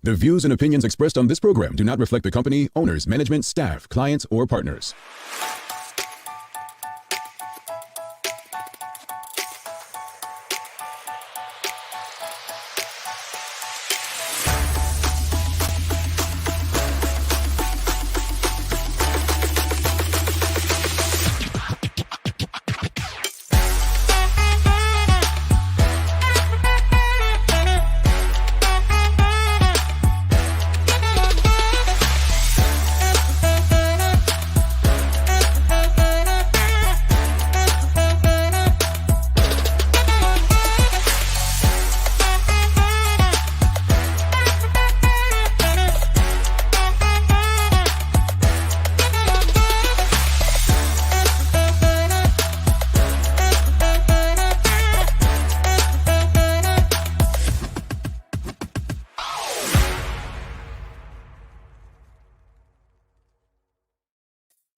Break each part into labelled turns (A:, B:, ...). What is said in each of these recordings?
A: The views and opinions expressed on this program do not reflect the company, owners, management, staff, clients, or partners.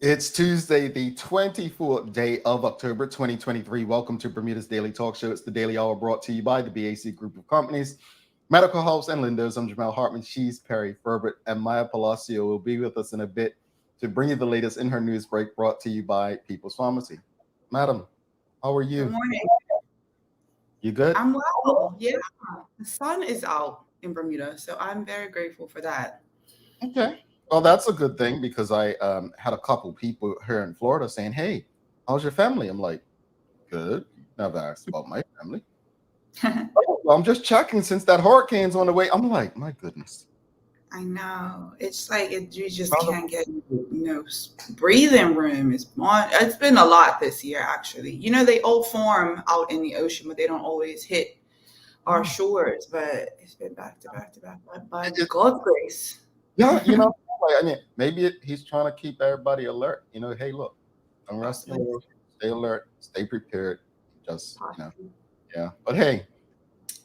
B: It's Tuesday, the 24th day of October, 2023. Welcome to Bermuda's Daily Talk Show. It's the Daily Hour brought to you by the BAC Group of Companies, Medical House and Lindos. I'm Jamal Hartman. She's Perry Ferbert, and Maya Palacio will be with us in a bit to bring you the latest in her news break brought to you by People's Pharmacy. Madam, how are you?
C: Good morning.
B: You good?
C: I'm well. Yeah. The sun is out in Bermuda, so I'm very grateful for that.
B: Okay. Well, that's a good thing because I had a couple people here in Florida saying, "Hey, how's your family?" I'm like, "Good." Never asked about my family. Oh, well, I'm just checking since that hurricane's on the way. I'm like, my goodness.
C: I know. It's like you just can't get breathing room. It's been a lot this year, actually. You know, they all form out in the ocean, but they don't always hit our shores. But it's been back to back to back by God's grace.
B: Yeah, I mean, maybe he's trying to keep everybody alert. Hey, look, don't rest your little, stay alert, stay prepared. Just, yeah. But hey,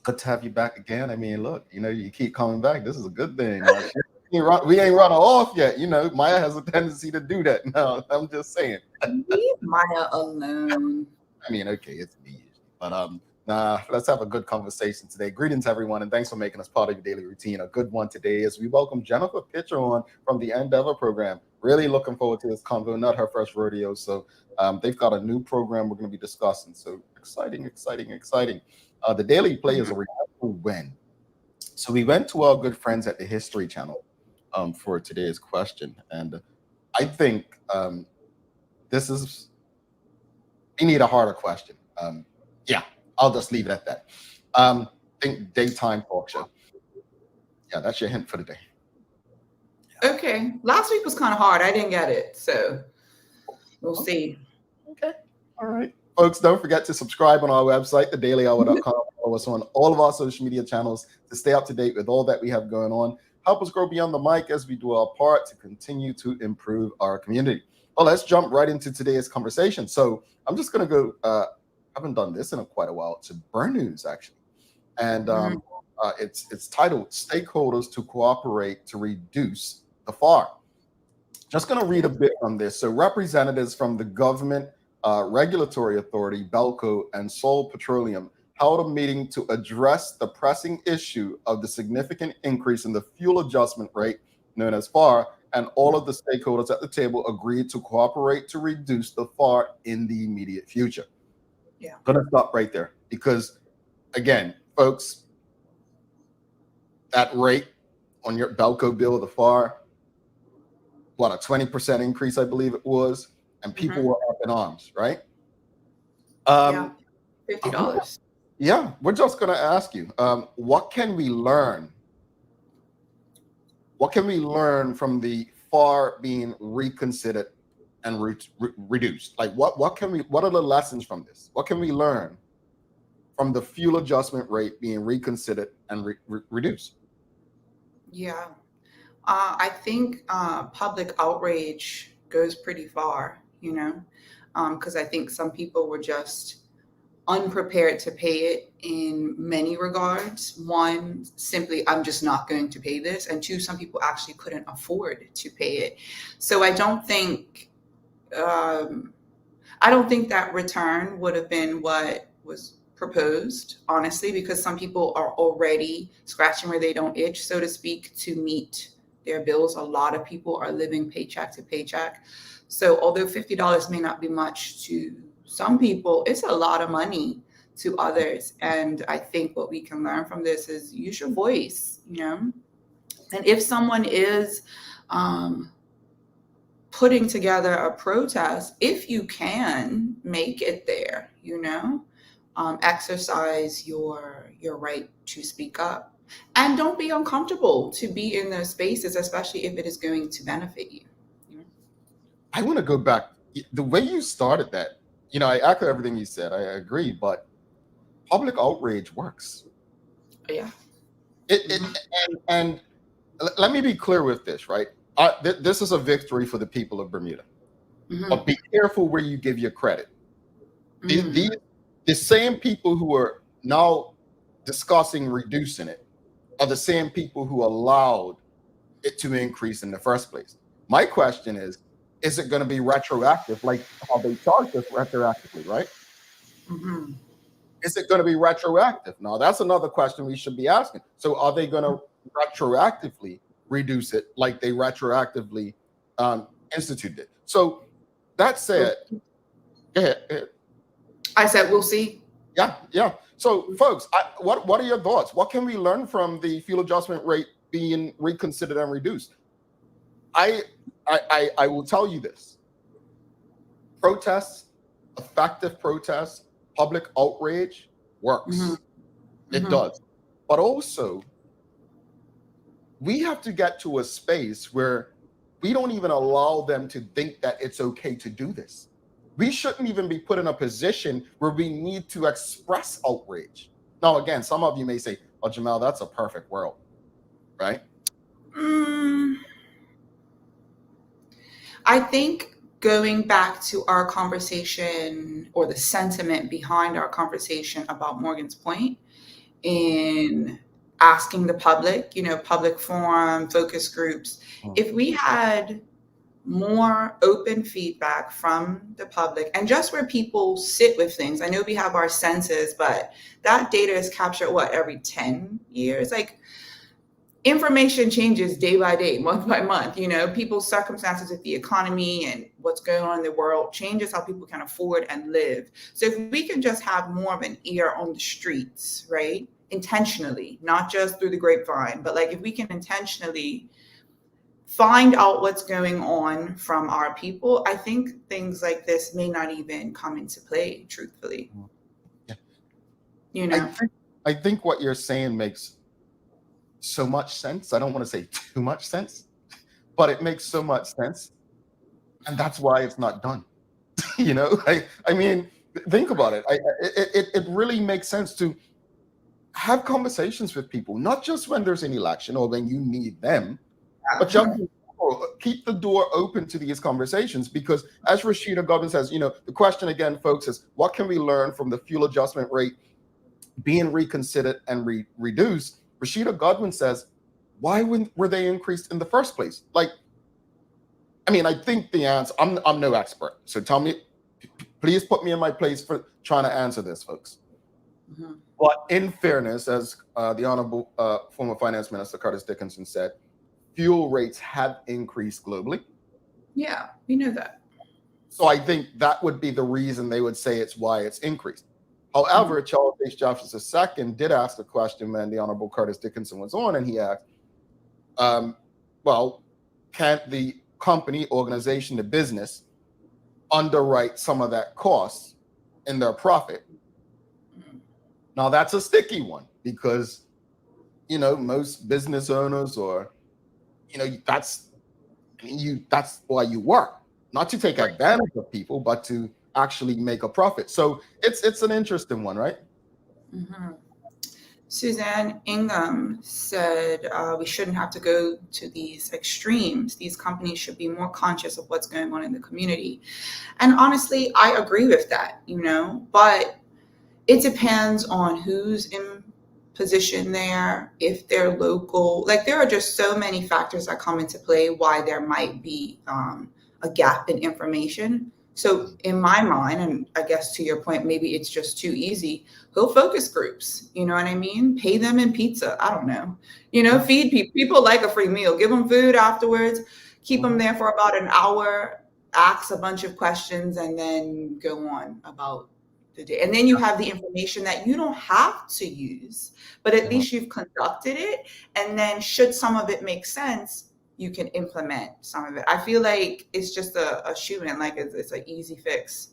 B: good to have you back again. I mean, look, you keep coming back. This is a good thing. Like, we ain't run off yet. Maya has a tendency to do that. No, I'm just saying.
C: Leave Maya alone.
B: I mean, okay, it's me usually, but let's have a good conversation today. Greetings, everyone, and thanks for making us part of your daily routine. A good one today is we welcome Jennifer Pitcher on from the Endeavor program. Really looking forward to this convo, not her first rodeo. So they've got a new program we're going to be discussing. So exciting. The Daily Play is a remarkable win. So we went to our good friends at the History Channel for today's question. And I think we need a harder question. Yeah. I'll just leave it at that. Think daytime talk show. Yeah, that's your hint for the day.
C: Yeah. Okay. Last week was kind of hard. I didn't get it. So we'll see.
B: Okay. All right. Folks, don't forget to subscribe on our website, thedailyhour.com. Follow us on all of our social media channels to stay up to date with all that we have going on. Help us grow beyond the mic as we do our part to continue to improve our community. Well, let's jump right into today's conversation. So I'm just going to go... haven't done this in quite a while. It's a burn news, actually. And it's titled Stakeholders to Cooperate to Reduce the FAR. Just going to read a bit from this. So representatives from the Government Regulatory Authority, BELCO, and Sol Petroleum held a meeting to address the pressing issue of the significant increase in the fuel adjustment rate, known as FAR, and all of the stakeholders at the table agreed to cooperate to reduce the FAR in the immediate future.
C: Yeah.
B: Gonna stop right there because, again, folks, that rate on your Belco bill, the FAR, a 20% increase, I believe it was, and people were up in arms, right?
C: Yeah, $50.
B: Yeah, we're just gonna ask you, what can we learn? What can we learn from the FAR being reconsidered and reduced? Like what are the lessons from this? What can we learn from the fuel adjustment rate being reconsidered and reduced?
C: Yeah, I think public outrage goes pretty far, because I think some people were just unprepared to pay it in many regards. One, simply, I'm just not going to pay this. And two, some people actually couldn't afford to pay it. So I don't think that return would have been what was proposed, honestly, because some people are already scratching where they don't itch, so to speak, to meet their bills. A lot of people are living paycheck to paycheck. So although $50 may not be much to some people, it's a lot of money to others. And I think what we can learn from this is use your voice, you know? And if someone is putting together a protest, if you can make it there, you know, exercise your right to speak up, and don't be uncomfortable to be in those spaces, especially if it is going to benefit you.
B: I want to go back. The way you started that, you know, I echo everything you said. I agree, but public outrage works.
C: Yeah.
B: And let me be clear with this, right? This is a victory for the people of Bermuda.
C: Mm-hmm.
B: But be careful where you give your credit.
C: Mm-hmm.
B: The same people who are now discussing reducing it are the same people who allowed it to increase in the first place. My question is it going to be retroactive, like how they charged us retroactively, right?
C: Mm-hmm.
B: Is it going to be retroactive? Now, that's another question we should be asking. So are they going to retroactively reduce it like they retroactively instituted it? So that said, go ahead.
C: I said, we'll see.
B: Yeah. So folks, what are your thoughts? What can we learn from the fuel adjustment rate being reconsidered and reduced? I will tell you this. Protests, effective protests, public outrage works.
C: Mm-hmm.
B: It
C: Mm-hmm.
B: does. But also, we have to get to a space where we don't even allow them to think that it's okay to do this. We shouldn't even be put in a position where we need to express outrage. Now, again, some of you may say, oh, Jamel, that's a perfect world, right?
C: I think going back to our conversation, or the sentiment behind our conversation about Morgan's point, in asking the public, you know, public forum, focus groups, if we had more open feedback from the public, and just where people sit with things. I know we have our census, but that data is captured every 10 years. Like, information changes day by day, month by month. You know, people's circumstances with the economy and what's going on in the world changes how people can afford and live. So if we can just have more of an ear on the streets, right? Intentionally, not just through the grapevine, but like if we can intentionally find out what's going on from our people, I think things like this may not even come into play, truthfully.
B: Yeah.
C: You know,
B: I think what you're saying makes so much sense. I don't want to say too much sense, but it makes so much sense. And that's why it's not done. You know, I mean, think about it. It really makes sense to have conversations with people, not just when there's an election or when you need them, but just keep the door open to these conversations. Because as Rashida Godwin says, you know, the question again, folks, is what can we learn from the fuel adjustment rate being reconsidered and reduced? Rashida Godwin says, why were they increased in the first place? Like, I mean, I think the answer, I'm no expert. So tell me, please put me in my place for trying to answer this, folks. Mm-hmm. But in fairness, as the Honorable former Finance Minister Curtis Dickinson said, fuel rates have increased globally.
C: Yeah, we know that.
B: So I think that would be the reason they would say it's why it's increased. However, Charles H. Jeffers II did ask the question when the Honorable Curtis Dickinson was on, and he asked, well, can't the company, organization, the business underwrite some of that cost in their profit? Now, that's a sticky one because, you know, most business owners or, you know, that's why you work, not to take advantage of people, but to actually make a profit. So it's an interesting one, right?
C: Mm-hmm. Suzanne Ingham said we shouldn't have to go to these extremes. These companies should be more conscious of what's going on in the community. And honestly, I agree with that, you know, but it depends on who's in position there, if they're local. Like, there are just so many factors that come into play why there might be a gap in information. So in my mind, and I guess to your point, maybe it's just too easy. He'll focus groups. You know what I mean? Pay them in pizza. I don't know. Feed people. People like a free meal. Give them food afterwards. Keep them there for about an hour. Ask a bunch of questions, and then go on about the day. And then you have the information that you don't have to use, but at least you've conducted it. And then, should some of it make sense, you can implement some of it. I feel like it's just a shoe-in, like it's an easy fix.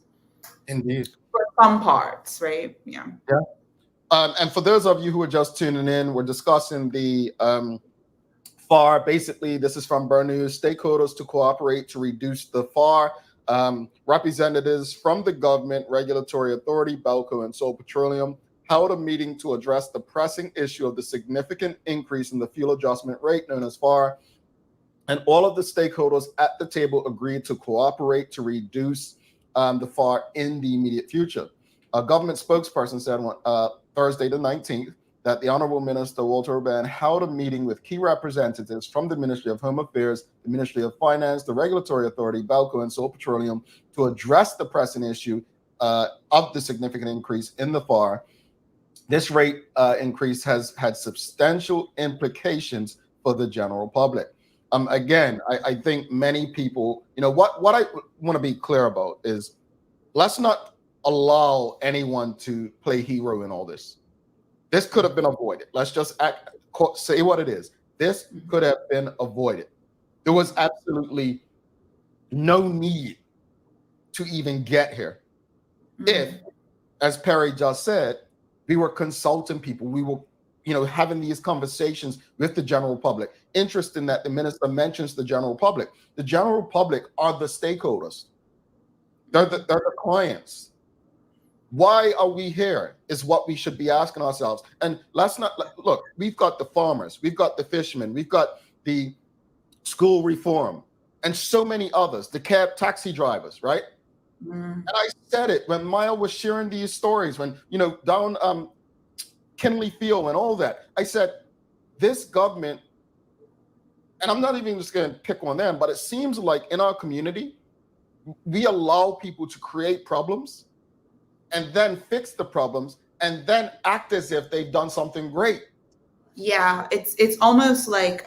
B: Indeed.
C: For some parts, right? Yeah.
B: Yeah. And for those of you who are just tuning in, we're discussing the FAR. Basically, this is from Burn News. Stakeholders to cooperate to reduce the FAR. Representatives from the government, regulatory authority, Belco, and Seoul Petroleum held a meeting to address the pressing issue of the significant increase in the fuel adjustment rate, known as FAR. And all of the stakeholders at the table agreed to cooperate to reduce the FAR in the immediate future. A government spokesperson said on Thursday the 19th that the Honorable Minister Walter Urban held a meeting with key representatives from the Ministry of Home Affairs, the Ministry of Finance, the Regulatory Authority, Belco, and Seoul Petroleum to address the pressing issue of the significant increase in the FAR. This rate increase has had substantial implications for the general public. Again, I think many people, what I want to be clear about is, let's not allow anyone to play hero in all this. This could have been avoided. Let's just say what it is. This could have been avoided. There was absolutely no need to even get here. If, as Perry just said, we were consulting people, we were having these conversations with the general public. Interesting that the minister mentions the general public. The general public are the stakeholders. They're the clients. Why are we here is what we should be asking ourselves. And let's not look, we've got the farmers, we've got the fishermen, we've got the school reform, and so many others, the cab taxi drivers, right? And I said it when Maya was sharing these stories, when, down Kinley Field and all that. I said, this government, and I'm not even just going to pick on them, but it seems like in our community, we allow people to create problems and then fix the problems and then act as if they've done something great.
C: Yeah, it's almost like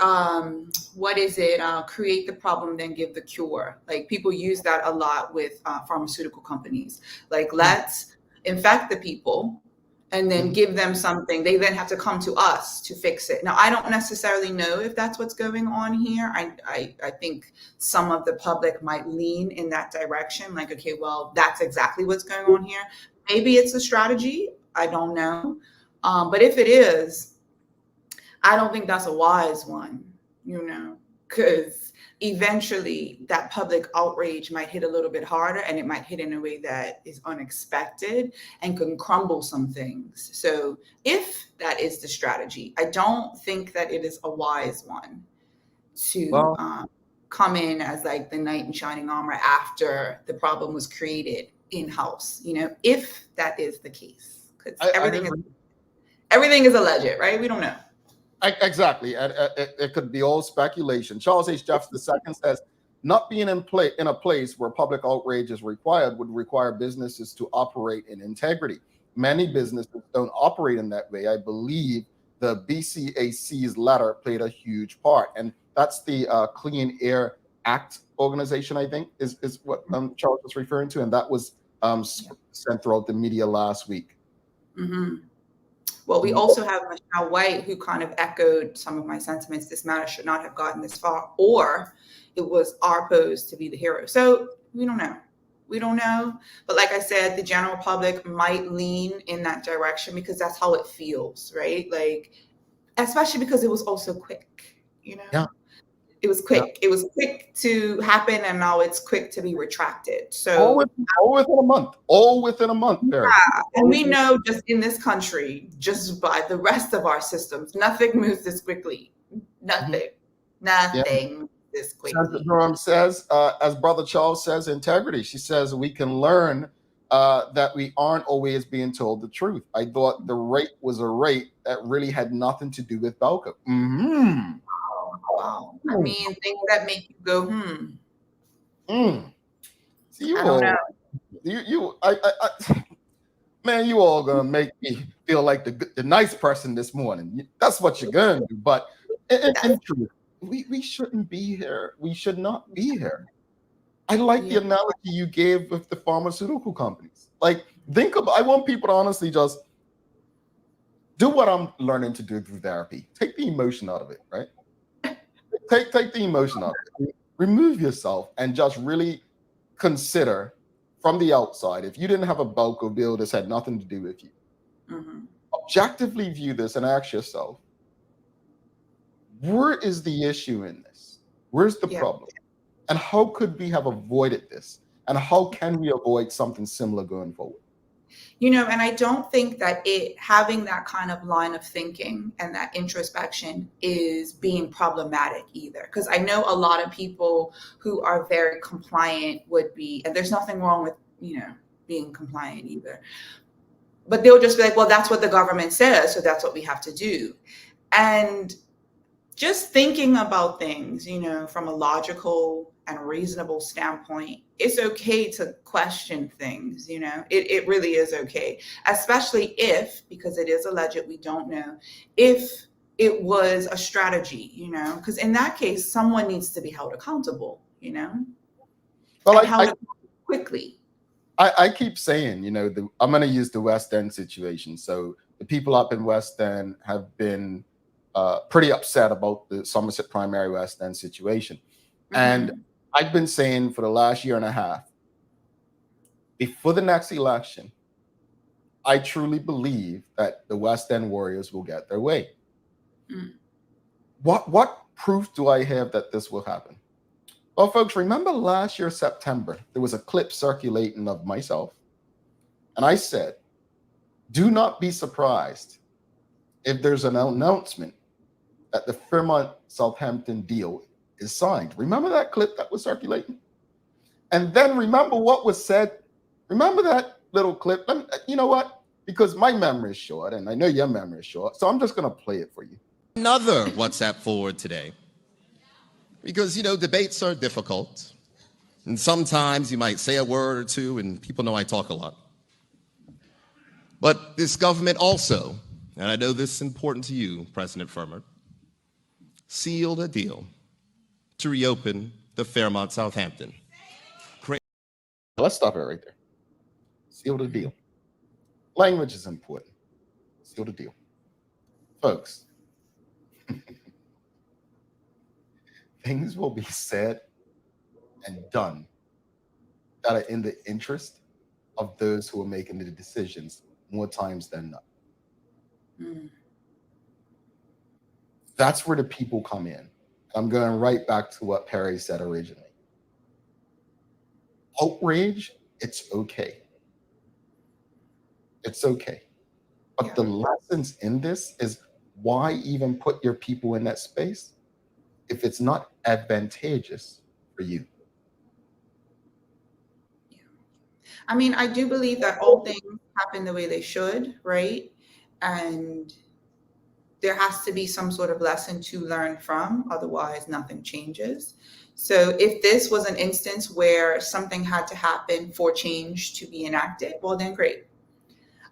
C: what is it? Create the problem, then give the cure. Like, people use that a lot with pharmaceutical companies. Like, let's infect the people and then give them something. They then have to come to us to fix it. Now, I don't necessarily know if that's what's going on here. I think some of the public might lean in that direction. Like, okay, well, that's exactly what's going on here. Maybe it's a strategy. I don't know. But if it is, I don't think that's a wise one, because eventually that public outrage might hit a little bit harder, and it might hit in a way that is unexpected and can crumble some things. So if that is the strategy, I don't think that it is a wise one to come in as like the knight in shining armor after the problem was created in-house, if that is the case, because everything is alleged, right? We don't know.
B: Exactly. It could be all speculation. Charles H. Jefferson II says, not being in a place where public outrage is required would require businesses to operate in integrity. Many businesses don't operate in that way. I believe the BCAC's letter played a huge part. And that's the Clean Air Act organization, I think, is what Charles was referring to. And that was sent throughout the media last week.
C: Well, we also have Michelle White, who kind of echoed some of my sentiments. This matter should not have gotten this far, or it was our pose to be the hero. So we don't know. But like I said, the general public might lean in that direction because that's how it feels, right? Like, especially because it was also quick,
B: Yeah.
C: It was quick. Yeah. It was quick to happen, and now it's quick to be retracted. So
B: all within a month.
C: Yeah, and we know just in this country, just by the rest of our systems, nothing moves this quickly. Nothing this quickly.
B: Senator Durham says, as Brother Charles says, integrity. She says we can learn that we aren't always being told the truth. I thought the rate was a rate that really had nothing to do with Belco.
C: Wow. I mean, things that make you go,
B: See, you
C: I don't
B: all,
C: know.
B: man, you all gonna make me feel like the nice person this morning. That's what you're gonna do. But in truth, we shouldn't be here. We should not be here. I like the
C: Yeah.
B: analogy you gave with the pharmaceutical companies. Like, think about. I want people to honestly just do what I'm learning to do through therapy. Take the emotion out of it, right? Take the emotion out of it. Remove yourself and just really consider from the outside. If you didn't have a bulk bill, this had nothing to do with you.
C: Mm-hmm.
B: Objectively view this and ask yourself, where is the issue in this? Where's the problem? And how could we have avoided this? And how can we avoid something similar going forward?
C: You know, and I don't think that having that kind of line of thinking and that introspection is being problematic either. Because I know a lot of people who are very compliant would be, and there's nothing wrong with, being compliant either. But they'll just be like, well, that's what the government says, so that's what we have to do. And just thinking about things, from a logical and reasonable standpoint, it's okay to question things, it really is okay, especially if, because it is alleged, we don't know, if it was a strategy, because in that case, someone needs to be held accountable,
B: Well,
C: and held quickly.
B: I keep saying, I'm going to use the West End situation. So the people up in West End have been pretty upset about the Somerset Primary West End situation. Mm-hmm. And I've been saying for the last year and a half, before the next election, I truly believe that the West End Warriors will get their way. Mm. What proof do I have that this will happen? Well, folks, remember last year, September, there was a clip circulating of myself. And I said, do not be surprised if there's an announcement that the Fairmont Southampton deal is signed. Remember that clip that was circulating? And then remember what was said? Remember that little clip? You know what? Because my memory is short, and I know your memory is short, so I'm just going to play it for you.
D: Another WhatsApp forward today. Because, debates are difficult. And sometimes you might say a word or two, and people know I talk a lot. But this government also, and I know this is important to you, President Firmer, sealed a deal to reopen the Fairmont Southampton.
B: Let's stop it right there. Sealed a deal. Language is important. Sealed a deal. Folks, things will be said and done that are in the interest of those who are making the decisions more times than not. Mm. That's where the people come in. I'm going right back to what Perry said originally. Outrage, it's okay. It's okay. But the lessons in this is, why even put your people in that space if it's not advantageous for you?
C: Yeah. I mean, I do believe that all things happen the way they should, right? And there has to be some sort of lesson to learn from, otherwise nothing changes. So if this was an instance where something had to happen for change to be enacted, well, then great.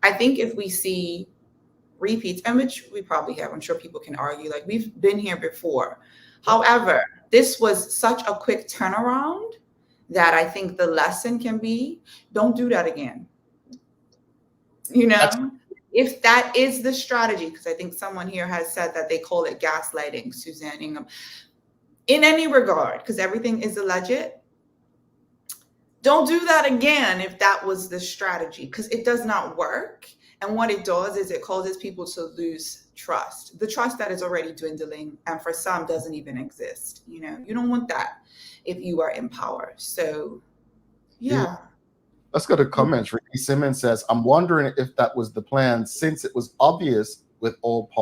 C: I think if we see repeats, and which we probably have, I'm sure people can argue, like, we've been here before. However, this was such a quick turnaround that I think the lesson can be, don't do that again. If that is the strategy, because I think someone here has said that they call it gaslighting, Suzanne Ingham. In any regard, because everything is alleged, don't do that again if that was the strategy, because it does not work. And what it does is it causes people to lose trust, the trust that is already dwindling, and for some doesn't even exist. You don't want that if you are in power. So, yeah.
B: Let's go to comments. Ricky Simmons says, I'm wondering if that was the plan, since it was obvious with all the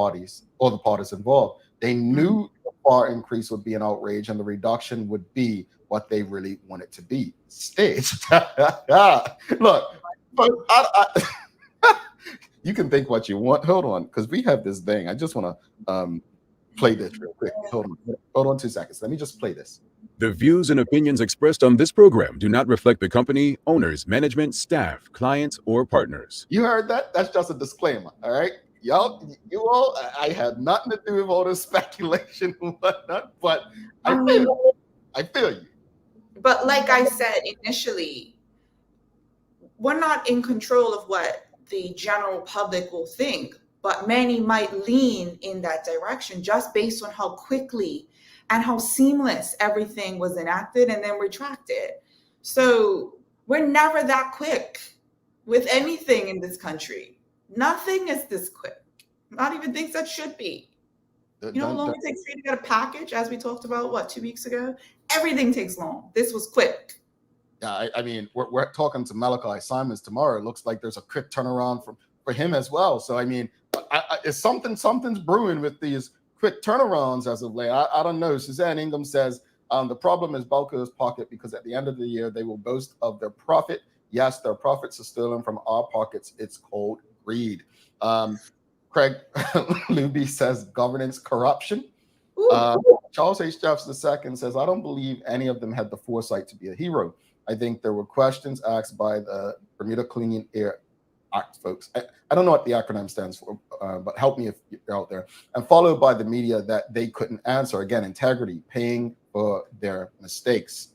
B: parties involved. They knew the bar increase would be an outrage and the reduction would be what they really want it to be. Staged. Look, you can think what you want. Hold on, because we have this thing. I just want to play this real quick. Hold on 2 seconds. Let me just play this.
A: The views and opinions expressed on this program do not reflect the company, owners, management, staff, clients, or partners.
B: You heard that? That's just a disclaimer. All right. Y'all, you all, I had nothing to do with all this speculation and whatnot, but I feel you.
C: But like I said initially, we're not in control of what the general public will think, but many might lean in that direction just based on how quickly and how seamless everything was enacted and then retracted. So we're never that quick with anything in this country. Nothing is this quick. Not even things that should be. You know how long it takes for you to get a package, as we talked about, 2 weeks ago? Everything takes long. This was quick.
B: Yeah, I mean, we're talking to Malachi Simons tomorrow. It looks like there's a quick turnaround for him as well. So, I mean, it's something's brewing with these quick turnarounds as of late. I don't know. Suzanne Ingham says, the problem is Balco's pocket because at the end of the year, they will boast of their profit. Yes, their profits are stolen from our pockets. It's called greed. Craig Luby says governance corruption. Charles H. Jeffs II says, I don't believe any of them had the foresight to be a hero. I think there were questions asked by the Bermuda Clean Air Act folks. I don't know what the acronym stands for, but help me if you're out there. And followed by the media that they couldn't answer. Again, integrity, paying for their mistakes.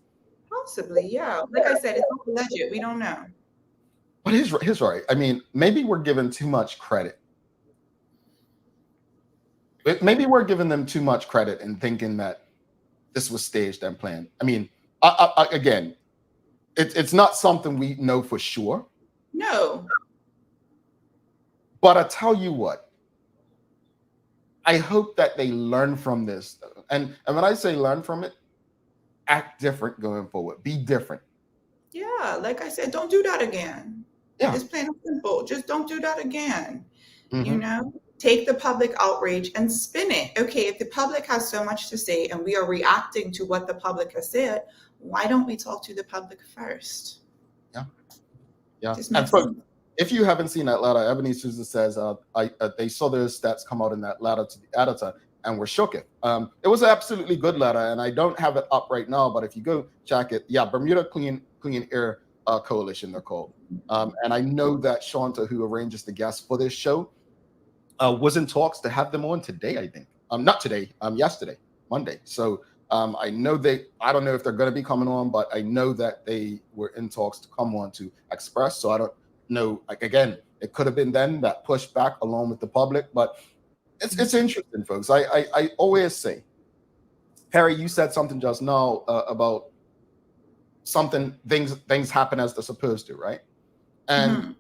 C: Possibly, yeah. Like I said, it's not alleged. We don't know.
B: But he's right. I mean, maybe we're given too much credit. Maybe we're giving them too much credit and thinking that this was staged and planned. I mean, again, it's not something we know for sure.
C: No.
B: But I tell you what, I hope that they learn from this. And when I say learn from it, act different going forward. Be different.
C: Yeah, like I said, don't do that again. Yeah. It's plain and simple. Just don't do that again. Mm-hmm. You know? Take the public outrage and spin it. Okay, if the public has so much to say and we are reacting to what the public has said, why don't we talk to the public first?
B: Yeah. And folks, if you haven't seen that letter, Ebony Souza says they saw those stats come out in that letter to the editor and were shook. It was an absolutely good letter, and I don't have it up right now, but if you go check it, Bermuda Clean Air Coalition, they're called. And I know that Shanta, who arranges the guests for this show, was in talks to have them on today, I think. Not today, yesterday, Monday. So I know I don't know if they're going to be coming on, but I know that they were in talks to come on to express. So I don't know, like, again, it could have been them that pushed back along with the public, but it's interesting, folks. I always say, Harry, you said something just now about things happen as they're supposed to, right? And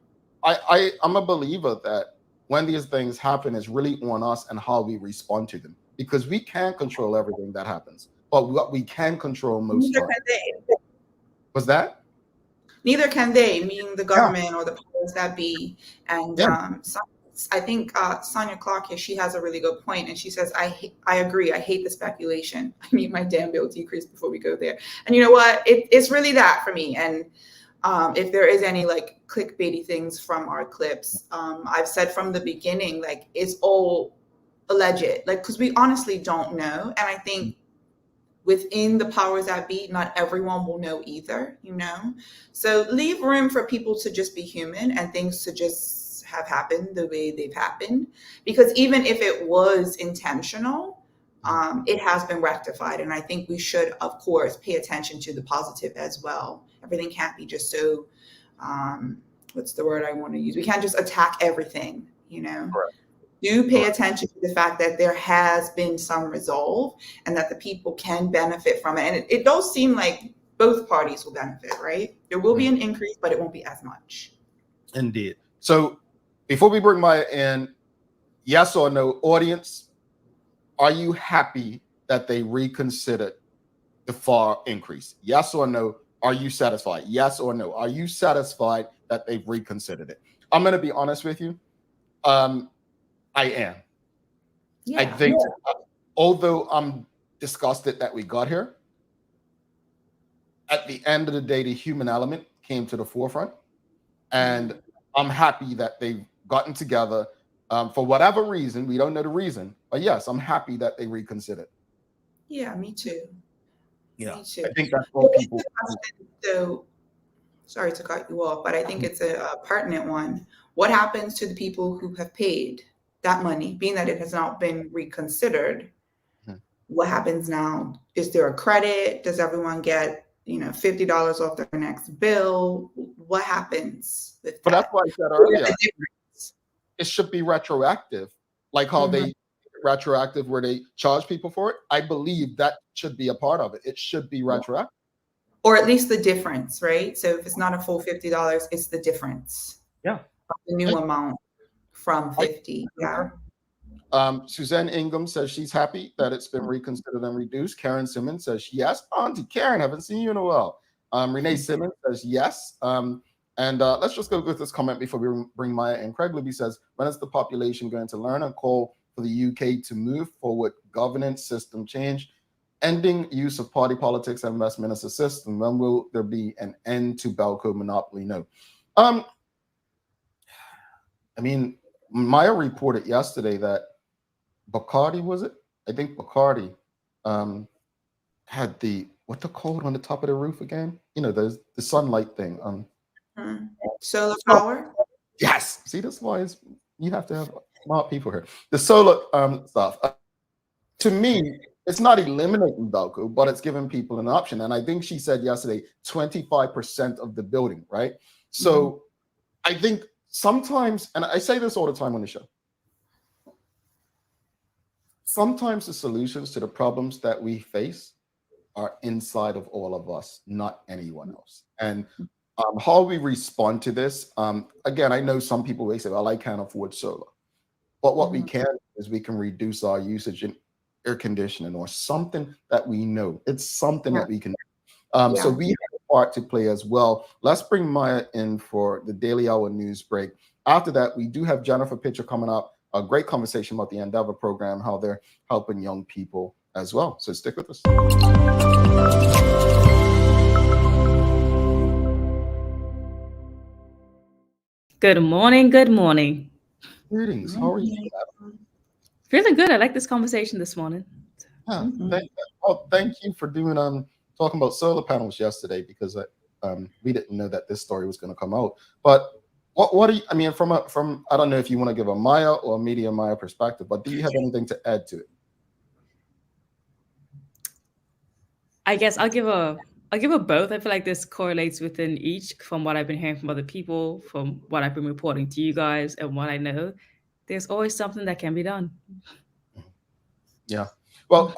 B: I'm a believer that when these things happen, it's really on us and how we respond to them, because we can't control everything that happens, but what we can control most of. Was that?
C: Neither can they, meaning the government or the powers that be. And I think Sonia Clark here, she has a really good point, and she says, I agree. I hate the speculation. I need my damn bill decreased before we go there. And you know what? It's really that for me. And if there is any like clickbaity things from our clips, I've said from the beginning, like, it's all alleged, like, because we honestly don't know. And I think within the powers that be, not everyone will know either, you know? So leave room for people to just be human and things to just have happened the way they've happened. Because even if it was intentional, it has been rectified. And I think we should, of course, pay attention to the positive as well. Everything can't be just so, what's the word I want to use? We can't just attack everything, you know? Right. Do pay attention to the fact that there has been some resolve and that the people can benefit from it. And it does seem like both parties will benefit, right? There will be an increase, but it won't be as much.
B: Indeed. So before we bring Maya in, yes or no, audience, are you happy that they reconsidered the FAR increase? Yes or no? Are you satisfied? Yes or no? Are you satisfied that they've reconsidered it? I'm going to be honest with you. I am. Yeah. I think, although I'm disgusted that we got here, at the end of the day, the human element came to the forefront. And I'm happy that they've gotten together For whatever reason, we don't know the reason, but yes, I'm happy that they reconsidered.
C: Yeah, me too.
B: Yeah,
C: Me too.
B: I think that's all people.
C: So, sorry to cut you off, but I think it's a pertinent one. What happens to the people who have paid that money, being that it has not been reconsidered? What happens now? Is there a credit? Does everyone get, $50 off their next bill? What happens with
B: But that's
C: that?
B: why I said
C: What are
B: earlier,
C: the difference?
B: it should be retroactive, like how they retroactive where they charge people for it. I believe that should be a part of it. It should be retroactive.
C: Or at least the difference, right? So if it's not a full $50, it's the difference.
B: Yeah.
C: The new amount from 50. Yeah.
B: Suzanne Ingham says she's happy that it's been reconsidered and reduced. Karen Simmons says yes. Auntie Karen, haven't seen you in a while. Renee Simmons says yes. And let's just go with this comment before we bring Maya in. Craig Libby says, when is the population going to learn and call for the UK to move forward governance system change, ending use of party politics and investment as a system? When will there be an end to Belco monopoly? No. I mean, Maya reported yesterday that Bacardi, was it? I think Bacardi had the code on the top of the roof again? The sunlight thing.
C: Solar power?
B: Yes. See, that's why you have to have smart people here. The solar stuff. To me, it's not eliminating Belco, but it's giving people an option. And I think she said yesterday, 25% of the building, right? So I think sometimes, and I say this all the time on the show, sometimes the solutions to the problems that we face are inside of all of us, not anyone else. And how we respond to this, again, I know some people may say, well, I can't afford solar. But what we can is we can reduce our usage in air conditioning or something that we know. It's something that we can do. So we have a part to play as well. Let's bring Maya in for the Daily Hour news break. After that, we do have Jennifer Pitcher coming up. A great conversation about the Endeavor program, how they're helping young people as well. So stick with us.
E: Good morning. Good morning.
B: Greetings. How are you?
E: Feeling good. I like this conversation this morning.
B: Yeah, thank you for doing talking about solar panels yesterday, because we didn't know that this story was going to come out. But what do you, I mean, from I don't know if you want to give a Maya or a media Maya perspective, but do you have anything to add to it?
E: I guess I'll give a both. I feel like this correlates within each, from what I've been hearing from other people, from what I've been reporting to you guys, and what I know. There's always something that can be done.
B: Yeah. Well,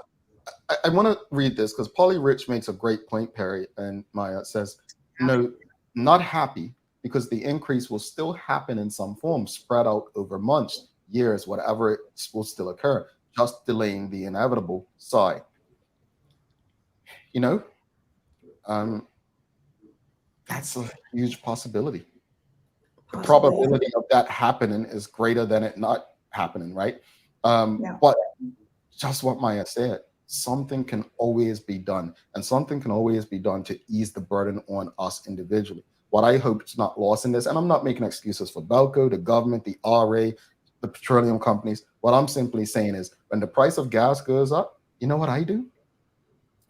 B: I want to read this because Polly Rich makes a great point, Perry and Maya. Says, no, not happy, because the increase will still happen in some form, spread out over months, years, whatever, it will still occur, just delaying the inevitable. Sigh. That's a huge possibility. The probability of that happening is greater than it not happening, right? But just what Maya said, something can always be done, and something can always be done to ease the burden on us individually. What I hope is not lost in this, and I'm not making excuses for Belco, the government, the RA, the petroleum companies. What I'm simply saying is, when the price of gas goes up, you know what I do?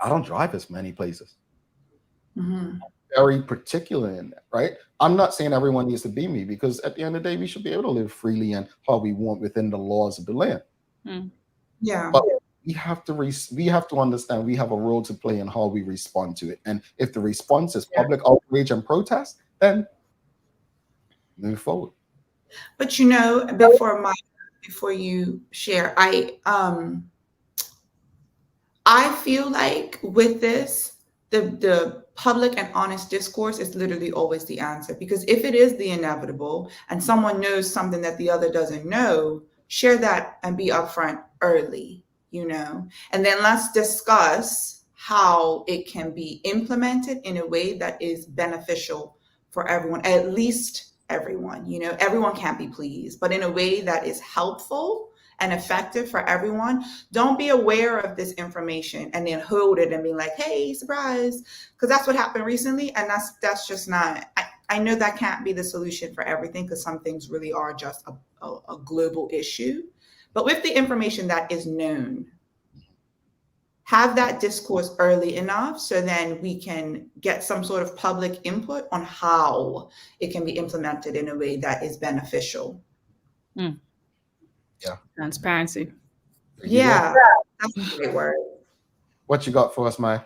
B: I don't drive as many places. Very particular in that, right? I'm not saying everyone needs to be me, because at the end of the day, we should be able to live freely and how we want within the laws of the land.
C: Yeah.
B: But we have to understand we have a role to play in how we respond to it. And if the response is public outrage and protest, then move forward.
C: But before you share, I feel like with this, the public and honest discourse is literally always the answer. Because if it is the inevitable and someone knows something that the other doesn't know, share that and be upfront early, and then let's discuss how it can be implemented in a way that is beneficial for everyone, at least everyone. Everyone can't be pleased, but in a way that is helpful and effective for everyone. Don't be aware of this information and then hold it and be like, hey, surprise, because that's what happened recently, and that's just not. I know that can't be the solution for everything because some things really are just a global issue. But with the information that is known, have that discourse early enough so then we can get some sort of public input on how it can be implemented in a way that is beneficial.
E: Mm.
B: Yeah.
E: Transparency.
C: Yeah, that's a great word.
B: What you got for us, Maya?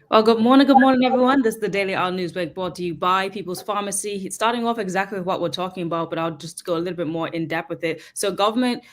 E: Well, good morning, everyone. This is the Daily Hour News Break brought to you by People's Pharmacy. Starting off exactly what we're talking about, but I'll just go a little bit more in depth with it. So government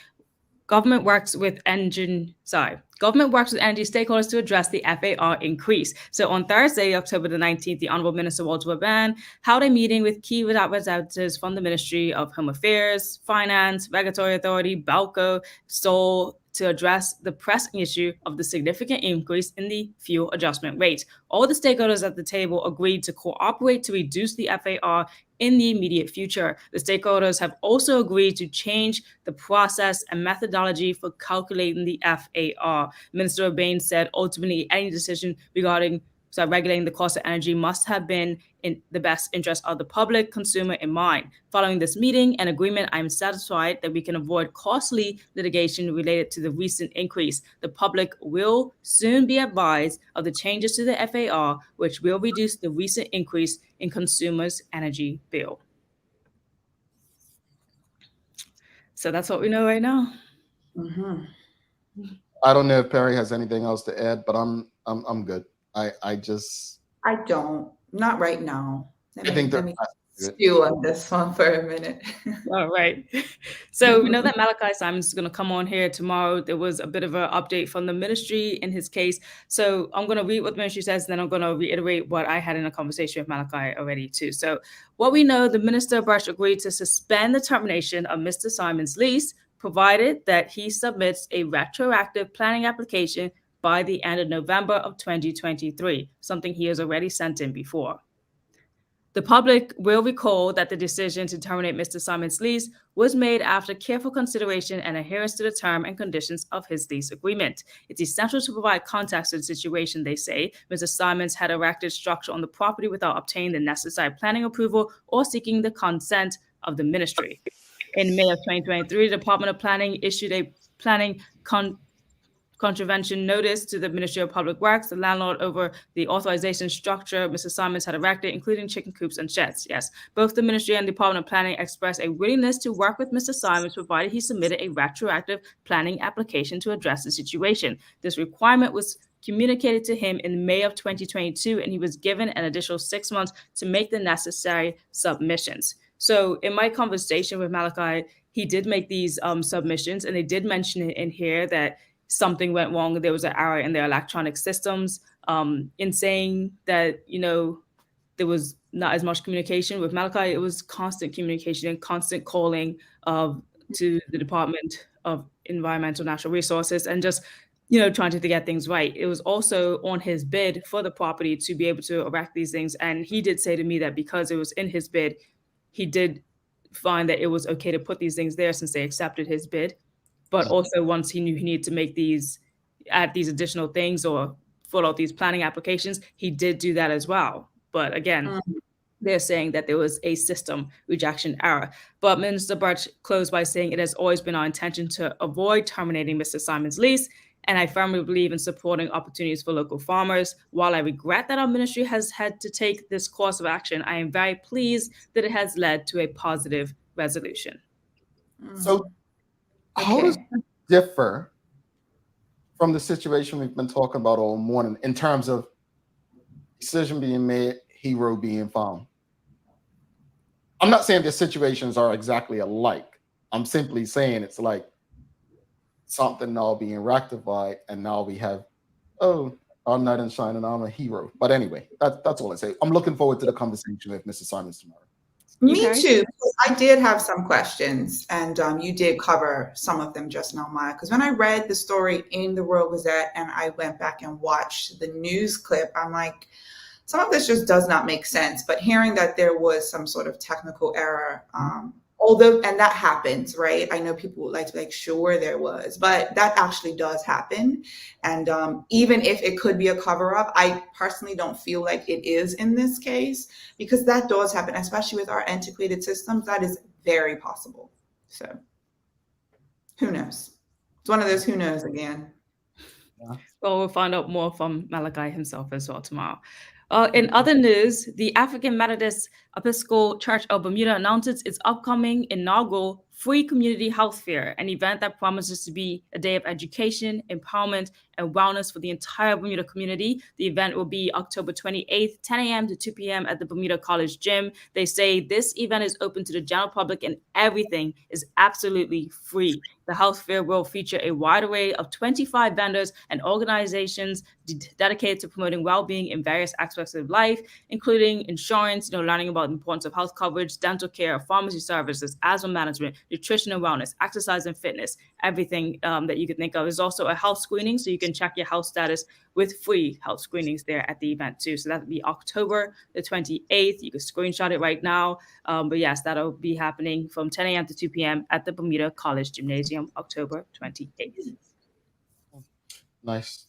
E: works with energy stakeholders to address the FAR increase. So on Thursday, October the 19th, the Honorable Minister Walter Wabban held a meeting with key representatives from the Ministry of Home Affairs, Finance, Regulatory Authority, BELCO, Seoul, to address the pressing issue of the significant increase in the fuel adjustment rate. All the stakeholders at the table agreed to cooperate to reduce the FAR in the immediate future. The stakeholders have also agreed to change the process and methodology for calculating the FAR. Minister Wabban said ultimately any decision regarding regulating the cost of energy must have been in the best interest of the public consumer in mind. Following this meeting and agreement, I'm satisfied that we can avoid costly litigation related to the recent increase. The public will soon be advised of the changes to the FAR, which will reduce the recent increase in consumers' energy bill. So that's what we know right now.
C: Mm-hmm.
B: I don't know if Perry has anything else to add, but I'm good. I
C: don't. Not right now. Let me stew on this one for a minute.
E: All right. So we know that Malachi Simons is going to come on here tomorrow. There was a bit of an update from the ministry in his case. So I'm going to read what the ministry says, and then I'm going to reiterate what I had in a conversation with Malachi already too. So what we know, the Minister Burch agreed to suspend the termination of Mr. Simons' lease, provided that he submits a retroactive planning application by the end of November of 2023, something he has already sent in before. The public will recall that the decision to terminate Mr. Simons' lease was made after careful consideration and adherence to the term and conditions of his lease agreement. It's essential to provide context to the situation, they say. Mr. Simons had erected structure on the property without obtaining the necessary planning approval or seeking the consent of the ministry. In May of 2023, the Department of Planning issued a planning contravention notice to the Ministry of Public Works, the landlord, over the authorization structure Mr. Simons had erected, including chicken coops and sheds. Yes, both the Ministry and Department of Planning expressed a willingness to work with Mr. Simons, provided he submitted a retroactive planning application to address the situation. This requirement was communicated to him in May of 2022, and he was given an additional 6 months to make the necessary submissions. So in my conversation with Malachi, he did make these submissions, and they did mention it in here that something went wrong. There was an error in their electronic systems. In saying that, there was not as much communication with Malachi, it was constant communication and constant calling to the Department of Environmental Natural Resources and just, trying to get things right. It was also on his bid for the property to be able to erect these things. And he did say to me that because it was in his bid, he did find that it was okay to put these things there since they accepted his bid. But also once he knew he needed to add these additional things or fill out these planning applications, he did do that as well. But again, they're saying that there was a system rejection error. But Minister Burch closed by saying it has always been our intention to avoid terminating Mr. Simons' lease, and I firmly believe in supporting opportunities for local farmers. While I regret that our ministry has had to take this course of action, I am very pleased that it has led to a positive resolution.
B: So how does it differ from the situation we've been talking about all morning in terms of decision being made, hero being found? I'm not saying the situations are exactly alike. I'm simply saying it's like something now being rectified, and now we have, oh, I'm not in shine and I'm a hero. But anyway, that's all I say. I'm looking forward to the conversation with Mr. Simons tomorrow.
C: Me too. I did have some questions, and you did cover some of them just now, Maya. Because when I read the story in the Royal Gazette and I went back and watched the news clip, I'm like, some of this just does not make sense. But hearing that there was some sort of technical error although, and that happens, right? I know people would like to be like, sure, there was, but that actually does happen. And even if it could be a cover up, I personally don't feel like it is in this case, because that does happen, especially with our antiquated systems. That is very possible. So who knows? It's one of those who knows again.
E: Well, we'll find out more from Malachi himself as well tomorrow. In other news, the African Methodist Episcopal Church of Bermuda announces its upcoming inaugural Free Community Health Fair, an event that promises to be a day of education, empowerment, and wellness for the entire Bermuda community. The event will be October 28th, 10 a.m. to 2 p.m. at the Bermuda College Gym. They say this event is open to the general public and everything is absolutely free. The health fair will feature a wide array of 25 vendors and organizations dedicated to promoting well-being in various aspects of life, including insurance, learning about the importance of health coverage, dental care, pharmacy services, asthma management, nutrition and wellness, exercise and fitness, everything that you could think of. There's also a health screening, so you can check your health status with free health screenings there at the event too. So that will be October the 28th. You can screenshot it right now. But yes, that'll be happening from 10 a.m. to 2 p.m. at the Bermuda College Gymnasium, October 28th.
B: Nice.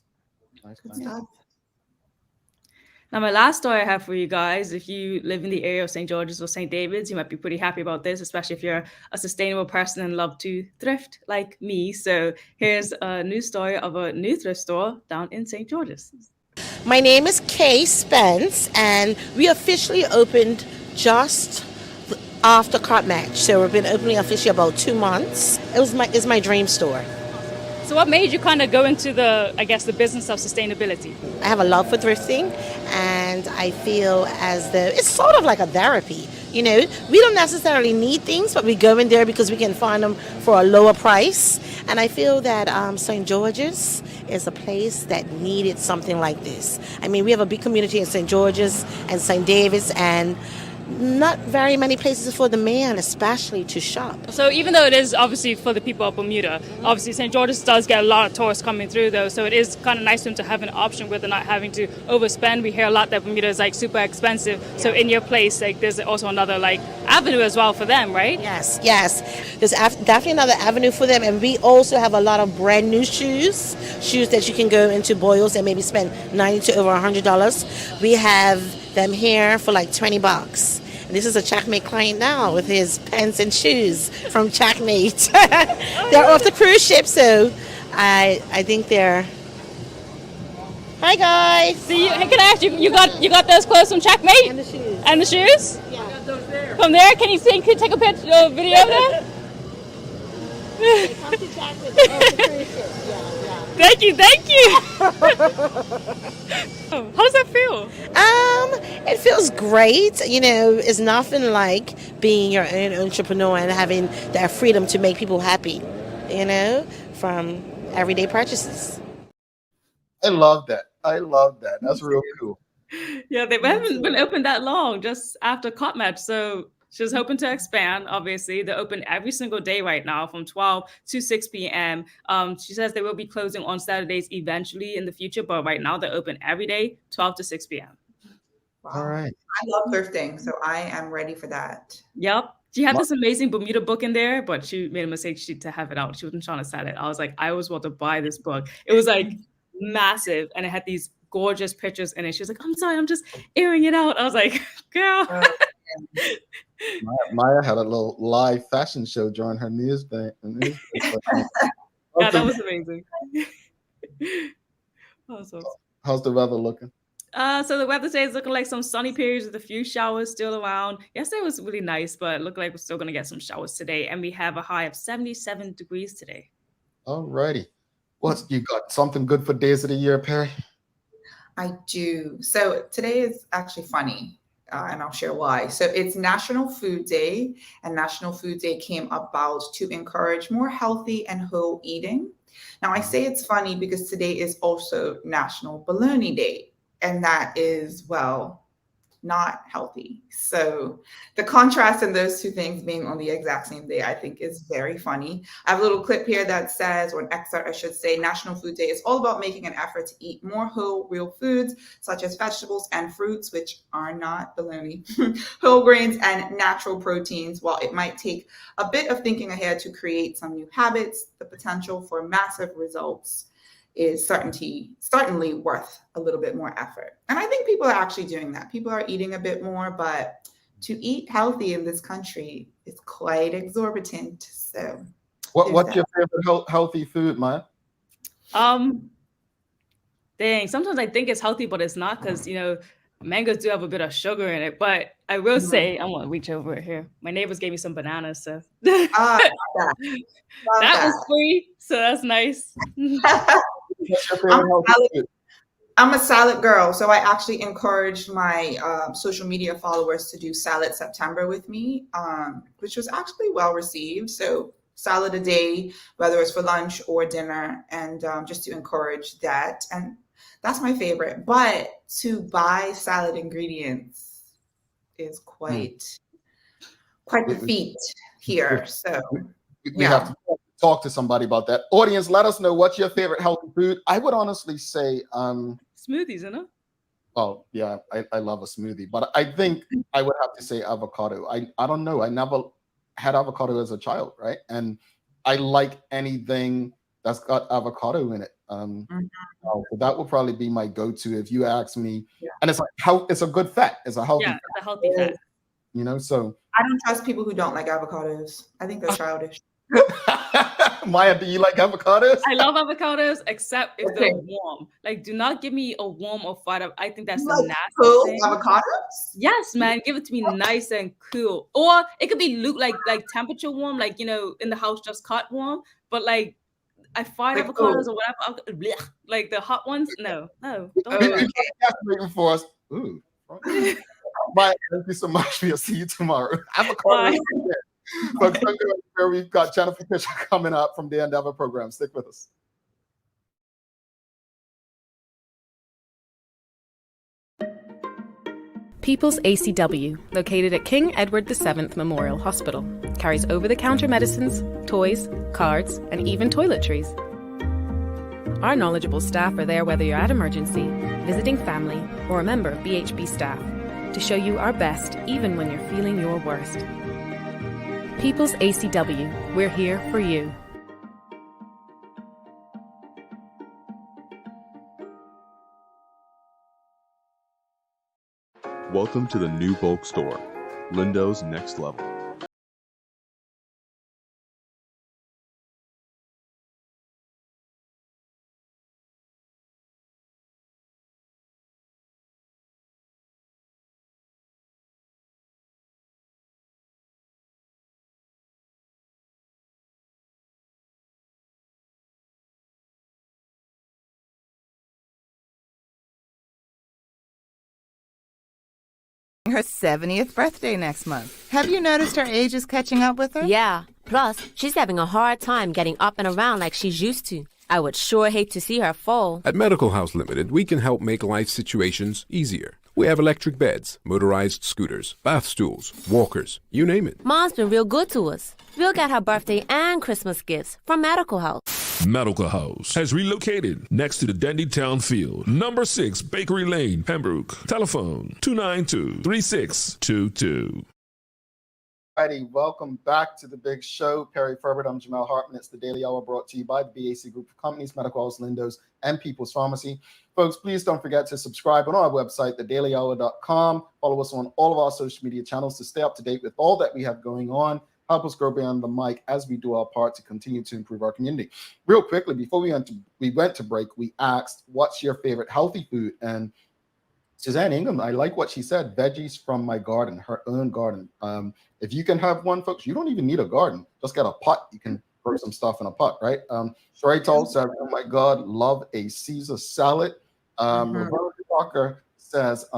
E: Now, my last story I have for you guys, if you live in the area of St. George's or St. David's, you might be pretty happy about this, especially if you're a sustainable person and love to thrift like me. So here's a new story of a new thrift store down in St. George's.
F: My name is Kay Spence, and we officially opened just after Cart Match. So we've been opening officially about 2 months. It's my dream store.
E: So what made you kind of go into the business of sustainability?
F: I have a love for thrifting, and I feel as though it's sort of like a therapy. We don't necessarily need things, but we go in there because we can find them for a lower price. And I feel that St. George's is a place that needed something like this. I mean, we have a big community in St. George's and St. David's, and not very many places for the man especially to shop.
E: So even though it is obviously for the people of Bermuda, obviously St. George's does get a lot of tourists coming through though, so it is kind of nice for them to have an option where they're not having to overspend. We hear a lot that Bermuda is super expensive, so in your place there's also another avenue as well for them, right?
F: Yes, there's definitely another avenue for them, and we also have a lot of brand new shoes that you can go into Boyles and maybe spend $90 to over $100. We have them here for $20. And this is a Checkmate client now with his pants and shoes from Checkmate. They're off the cruise ship, so I think they're. Hi guys.
E: So can I ask you? You got those clothes from Checkmate?
F: And the shoes.
E: And the shoes?
F: Yeah. I got those there.
E: From there, can you take a picture or video of that?
F: They come to Checkmate. They're off the cruise ship. Yeah.
E: Thank you. How does that feel?
F: It feels great. It's nothing like being your own entrepreneur and having that freedom to make people happy, from everyday purchases.
B: I love that. That's real cool.
E: Yeah, they haven't been open that long, just after Cot Match. So she's hoping to expand, obviously. They're open every single day right now from 12 to 6 p.m. She says they will be closing on Saturdays eventually in the future, but right now they're open every day, 12 to 6 p.m.
C: Wow.
B: All right.
C: I love thrifting, so I am ready for that.
E: Yep. She had this amazing Bermuda book in there, but she made a mistake to have it out. She wasn't trying to sell it. I was like, I always want to buy this book. It was massive, and it had these gorgeous pictures in it. She was like, I'm sorry, I'm just airing it out. I was like, girl.
B: Maya had a little live fashion show during her news bank.
E: Yeah, that was amazing. Awesome.
B: How's the weather looking?
E: So the weather today is looking like some sunny periods with a few showers still around. Yesterday was really nice, but it looked like we're still going to get some showers today. And we have a high of 77 degrees today.
B: All righty. You got something good for days of the year, Perry?
C: I do. So today is actually funny, and I'll share why. So it's National Food Day, and National Food Day came about to encourage more healthy and whole eating. Now, I say it's funny because today is also National Bologna Day. And that is, not healthy. So the contrast in those two things being on the exact same day, I think is very funny. I have a little clip here that says, or an excerpt, I should say, National Food Day is all about making an effort to eat more whole, real foods, such as vegetables and fruits, which are not bologna, whole grains and natural proteins. While it might take a bit of thinking ahead to create some new habits, the potential for massive results is certainly worth a little bit more effort. And I think people are actually doing that. People are eating a bit more, but to eat healthy in this country is quite exorbitant. So
B: what's your favorite healthy food, man?
E: Dang, sometimes I think it's healthy, but it's not, because mangoes do have a bit of sugar in it. But I will say, I'm gonna reach over here. My neighbors gave me some bananas, so that was free, so that's nice.
C: I'm a salad girl, so I actually encouraged my social media followers to do Salad September with me, which was actually well received. So salad a day, whether it's for lunch or dinner, and just to encourage that. And that's my favorite. But to buy salad ingredients is quite the feat here. So
B: we have to talk to somebody about that. Audience, let us know what's your favorite healthy food. I would honestly say
E: smoothies,
B: well, yeah, I love a smoothie, but I think I would have to say avocado. I don't know. I never had avocado as a child, right? And I like anything that's got avocado in it. So that would probably be my go-to if you ask me. Yeah. And it's like it's a good fat. It's a healthy
E: fat. It's a healthy fat.
B: So
C: I don't trust people who don't like avocados. I think they're childish.
B: Maya, do you like avocados?
E: I love avocados, except if they're warm. Like, do not give me a warm or fried. I think that's the nasty
C: cool
E: thing.
C: Avocados?
E: Yes, man. Give it to me nice and cool. Or it could be like temperature warm, like, in the house just cut warm. But like, I fried avocados or whatever. Like the hot ones. No. Don't do it.
B: Waiting for us. Ooh. Maya, thank you so much. We'll see you tomorrow. Avocado. Folks, we've got Jennifer Fisher coming up from the Endeavor program. Stick with us.
G: People's ACW, located at King Edward VII Memorial Hospital, carries over-the-counter medicines, toys, cards, and even toiletries. Our knowledgeable staff are there whether you're at emergency, visiting family, or a member of BHB staff, to show you our best even when you're feeling your worst. People's ACW, we're here for you.
H: Welcome to the new bulk store, Lindo's Next Level.
I: Her 70th birthday next month. Have you noticed her age is catching up with her?
J: Yeah. Plus, she's having a hard time getting up and around like she's used to. I would sure hate to see her fall.
K: At Medical House Limited, we can help make life situations easier. We have electric beds, motorized scooters, bath stools, walkers, you name it.
J: Mom's been real good to us. We'll get her birthday and Christmas gifts from Medical House.
L: Medical House has relocated next to the Dendytown Field, number 6 Bakery Lane, Pembroke. Telephone 292-3622.
B: Alrighty, welcome back to the big show. Perry Ferbert, I'm Jamel Hartman. It's the Daily Hour brought to you by the BAC Group of Companies, Medical House Lindos, and People's Pharmacy. Folks, please don't forget to subscribe on our website, thedailyhour.com. Follow us on all of our social media channels to stay up to date with all that we have going on. Help us grow beyond the mic as we do our part to continue to improve our community. Real quickly, before we went to break, we asked, what's your favorite healthy food? And Suzanne Ingham, I like what she said, veggies from my garden, her own garden. If you can have one, folks, you don't even need a garden. Just get a pot. You can grow some stuff in a pot, right? Sherry Toll said, oh my God, love a Caesar salad. Roberta Walker says,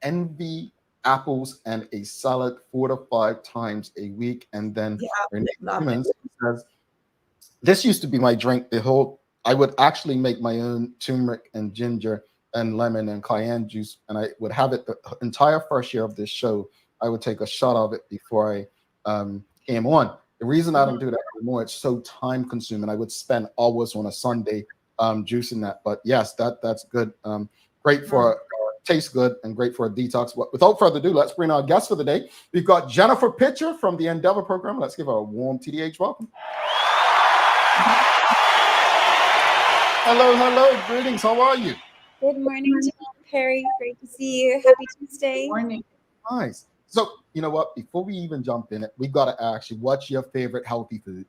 B: envy apples and a salad 4 to 5 times a week. And then Renee Simmons says, this used to be my drink. I would actually make my own turmeric and ginger and lemon and cayenne juice, and I would have it the entire first year of this show. I would take a shot of it before I came on. The reason I don't do that anymore, it's so time consuming. I would spend hours on a Sunday juicing that. But yes, that's good. Great for tastes good and great for a detox. But without further ado, let's bring our guest for the day. We've got Jennifer Pitcher from the Endeavor program. Let's give her a warm TDH welcome. Hello, greetings. How are you?
M: Good morning, Tom, Perry. Great to see you. Happy Tuesday.
C: Good morning.
B: Nice. So, you know what? Before we even jump in it, we've got to ask you, what's your favorite healthy food?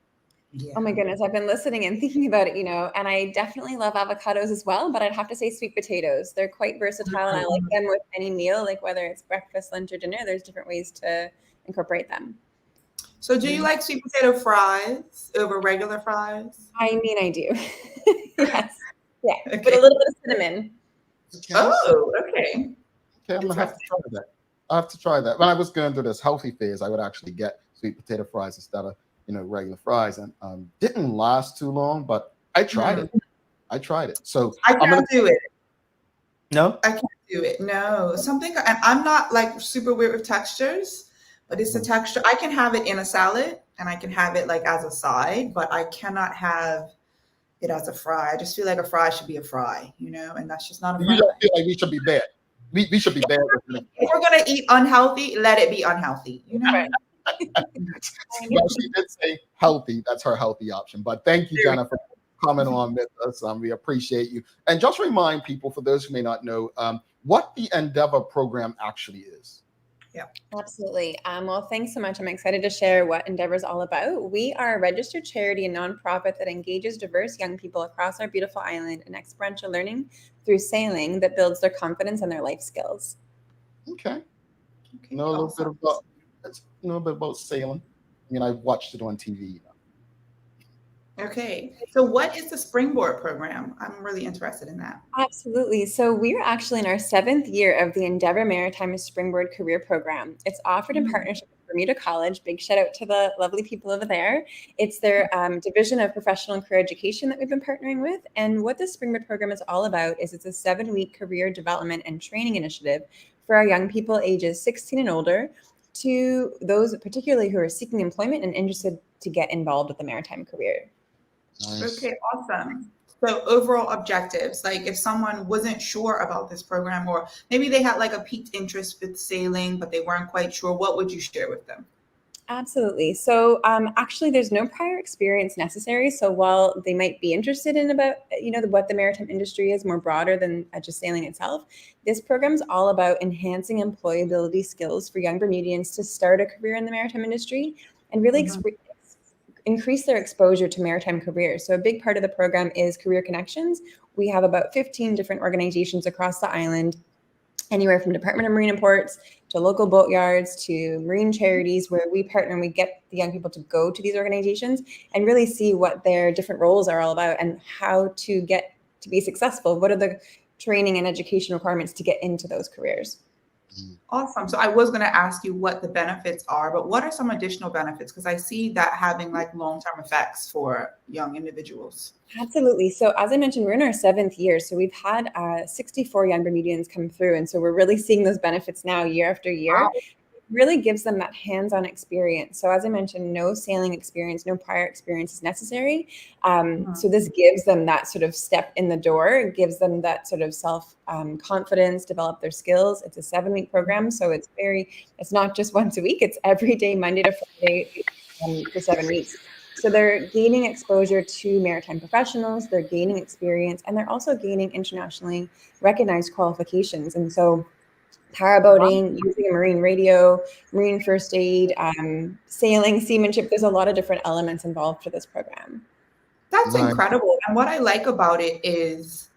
M: Yeah. Oh my goodness, I've been listening and thinking about it, and I definitely love avocados as well, but I'd have to say sweet potatoes. They're quite versatile and I like them with any meal, like whether it's breakfast, lunch, or dinner. There's different ways to incorporate them.
C: So do you like sweet potato fries over regular fries?
M: I mean, I do. Yes. Yeah. Okay. With a little bit of cinnamon.
B: Okay.
C: Oh, okay.
B: Okay, I'm going to have to try that. I have to try that. When I was going through this healthy phase, I would actually get sweet potato fries instead of regular fries, and didn't last too long, but I tried it. So
C: I can't do it.
B: No,
C: I can't do it. No, something, and I'm not like super weird with textures, but it's a texture. I can have it in a salad and I can have it like as a side, but I cannot have it as a fry. I just feel like a fry should be a fry, and that's just not a fry.
B: You don't feel like we should be bad. We should be bad.
C: If we're gonna eat unhealthy, let it be unhealthy.
B: Right. Well, she did say healthy. That's her healthy option. But thank you, Jennifer, for coming on with us. We appreciate you. And just remind people, for those who may not know, what the Endeavor program actually is.
M: Yeah, absolutely. Well, thanks so much. I'm excited to share what Endeavor is all about. We are a registered charity and nonprofit that engages diverse young people across our beautiful island in experiential learning through sailing that builds their confidence and their life skills.
B: Okay. Know a little bit about sailing. I mean, I've watched it on TV.
C: Okay. So what is the Springboard program? I'm really interested in that.
M: Absolutely. So we're actually in our 7th year of the Endeavor Maritime Springboard Career Program. It's offered in partnership with Bermuda College. Big shout out to the lovely people over there. It's their division of professional and career education that we've been partnering with. And what the Springboard program is all about is it's a 7-week career development and training initiative for our young people ages 16 and older, to those particularly who are seeking employment and interested to get involved with the maritime career.
B: Nice.
C: Okay, awesome. So overall objectives, like if someone wasn't sure about this program, or maybe they had like a piqued interest with sailing, but they weren't quite sure, what would you share with them?
M: Absolutely. So actually, there's no prior experience necessary. So while they might be interested in about, what the maritime industry is more broader than just sailing itself, this program is all about enhancing employability skills for young Bermudians to start a career in the maritime industry and really increase their exposure to maritime careers. So a big part of the program is career connections. We have about 15 different organizations across the island, anywhere from Department of Marine and Ports to local boatyards to marine charities, where we partner and we get the young people to go to these organizations and really see what their different roles are all about and how to get to be successful. What are the training and education requirements to get into those careers?
C: Awesome. So I was going to ask you what the benefits are, but what are some additional benefits? Because I see that having like long-term effects for young individuals.
M: Absolutely. So as I mentioned, we're in our 7th year. So we've had 64 young Bermudians come through. And so we're really seeing those benefits now year after year. Wow. Really gives them that hands-on experience. So as I mentioned, no sailing experience, no prior experience is necessary. So this gives them that sort of step in the door. It gives them that sort of self-confidence, develop their skills. It's a 7-week program. So it's not just once a week. It's every day, Monday to Friday for 7 weeks. So they're gaining exposure to maritime professionals, they're gaining experience, and they're also gaining internationally recognized qualifications. And so powerboating, using a marine radio, marine first aid, sailing, seamanship. There's a lot of different elements involved for this program.
C: That's incredible. And what I like about it is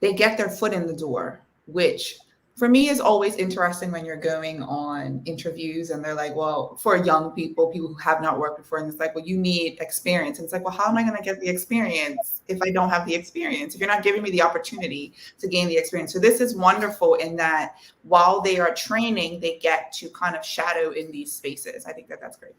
C: they get their foot in the door, which for me is always interesting when you're going on interviews and they're like, well, for young people who have not worked before, and it's like, well, you need experience. And it's like, well, how am I going to get the experience if I don't have the experience, if you're not giving me the opportunity to gain the experience? So this is wonderful in that while they are training, they get to kind of shadow in these spaces. I think that that's great.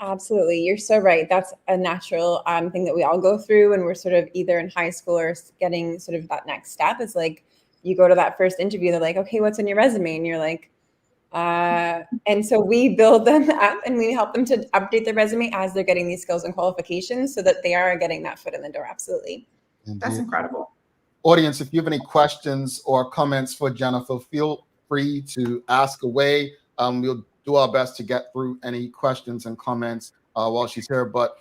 M: Absolutely. You're so right. That's a natural thing that we all go through when we're sort of either in high school or getting sort of that next step. Is like, you go to that first interview, they're like, okay, what's on your resume? And you're like, and so we build them up and we help them to update their resume as they're getting these skills and qualifications so that they are getting that foot in the door. Absolutely.
C: That's incredible.
B: Audience, if you have any questions or comments for Jennifer, feel free to ask away. We'll do our best to get through any questions and comments while she's here. But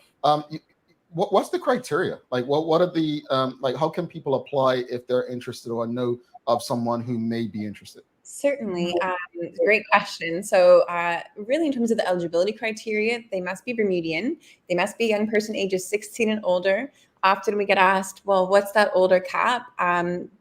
B: what's the criteria? Like, what are the like? How can people apply if they're interested or know of someone who may be interested?
M: Certainly. Great question. So really in terms of the eligibility criteria, they must be Bermudian. They must be a young person ages 16 and older. Often we get asked, well, what's that older cap?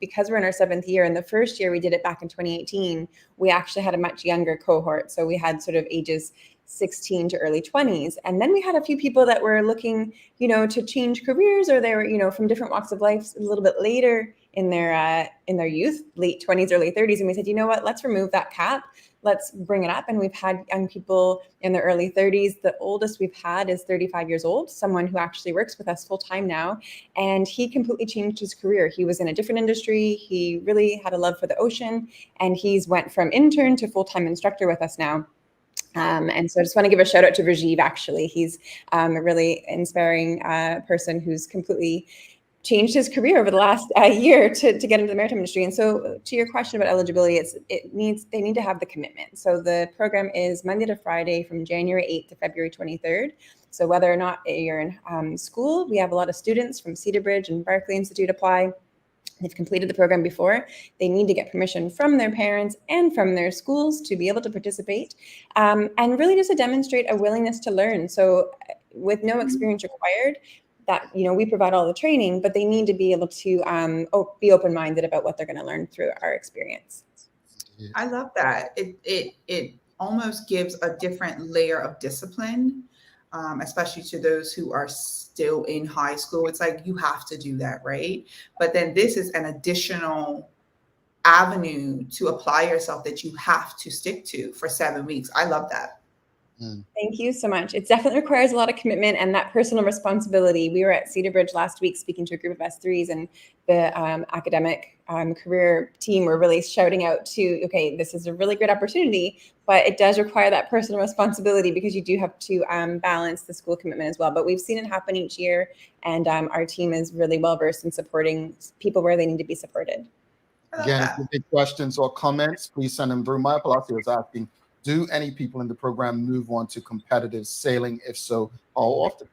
M: Because we're in our 7th year, and the first year we did it back in 2018, we actually had a much younger cohort. So we had sort of ages 16 to early 20s. And then we had a few people that were looking, to change careers, or they were, from different walks of life a little bit later in their youth, late 20s, early 30s. And we said, you know what, let's remove that cap. Let's bring it up. And we've had young people in their early 30s. The oldest we've had is 35 years old, someone who actually works with us full time now. And he completely changed his career. He was in a different industry. He really had a love for the ocean. And he's went from intern to full-time instructor with us now. And so I just want to give a shout out to Rajiv, actually. He's a really inspiring person who's completely changed his career over the last year to get into the maritime industry. And so to your question about eligibility, they need to have the commitment. So the program is Monday to Friday from January 8th to February 23rd. So whether or not you're in school, we have a lot of students from Cedar Bridge and Berkeley Institute apply. They've completed the program before. They need to get permission from their parents and from their schools to be able to participate, and really just to demonstrate a willingness to learn. So with no experience required, that we provide all the training, but they need to be able to be open-minded about what they're going to learn through our experience.
C: I love that. It almost gives a different layer of discipline, especially to those who are still in high school. It's like, you have to do that, right? But then this is an additional avenue to apply yourself that you have to stick to for 7 weeks. I love that.
M: Thank you so much. It definitely requires a lot of commitment and that personal responsibility. We were at Cedar Bridge last week speaking to a group of S3s, and the academic career team were really shouting out to, okay, this is a really great opportunity, but it does require that personal responsibility because you do have to balance the school commitment as well. But we've seen it happen each year, and our team is really well versed in supporting people where they need to be supported.
B: Again, if you have questions or comments, please send them through. My Palacio is asking, do any people in the program move on to competitive sailing? If so, how often?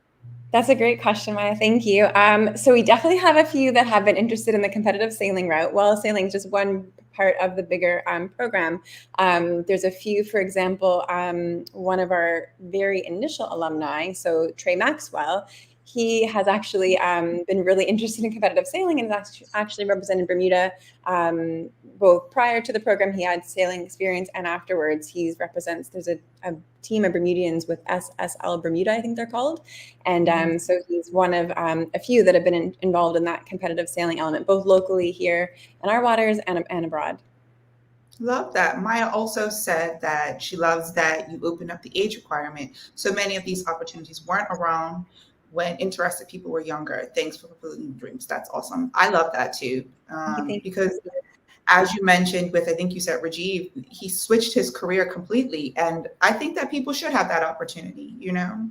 M: That's a great question, Maya. Thank you. So we definitely have a few that have been interested in the competitive sailing route. While sailing is just one part of the bigger program. There's a few, for example, one of our very initial alumni, so Trey Maxwell, he has actually been really interested in competitive sailing and has actually represented Bermuda. Both prior to the program, he had sailing experience, and afterwards, he represents. There's a team of Bermudians with SSL Bermuda, I think they're called, and so he's one of a few that have been involved in that competitive sailing element, both locally here in our waters and abroad.
C: Love that. Maya also said that she loves that you open up the age requirement. So many of these opportunities weren't around when interested people were younger. Thanks for fulfilling dreams. That's awesome. I love that too. Because as you mentioned with, I think you said Rajiv, he switched his career completely. And I think that people should have that opportunity,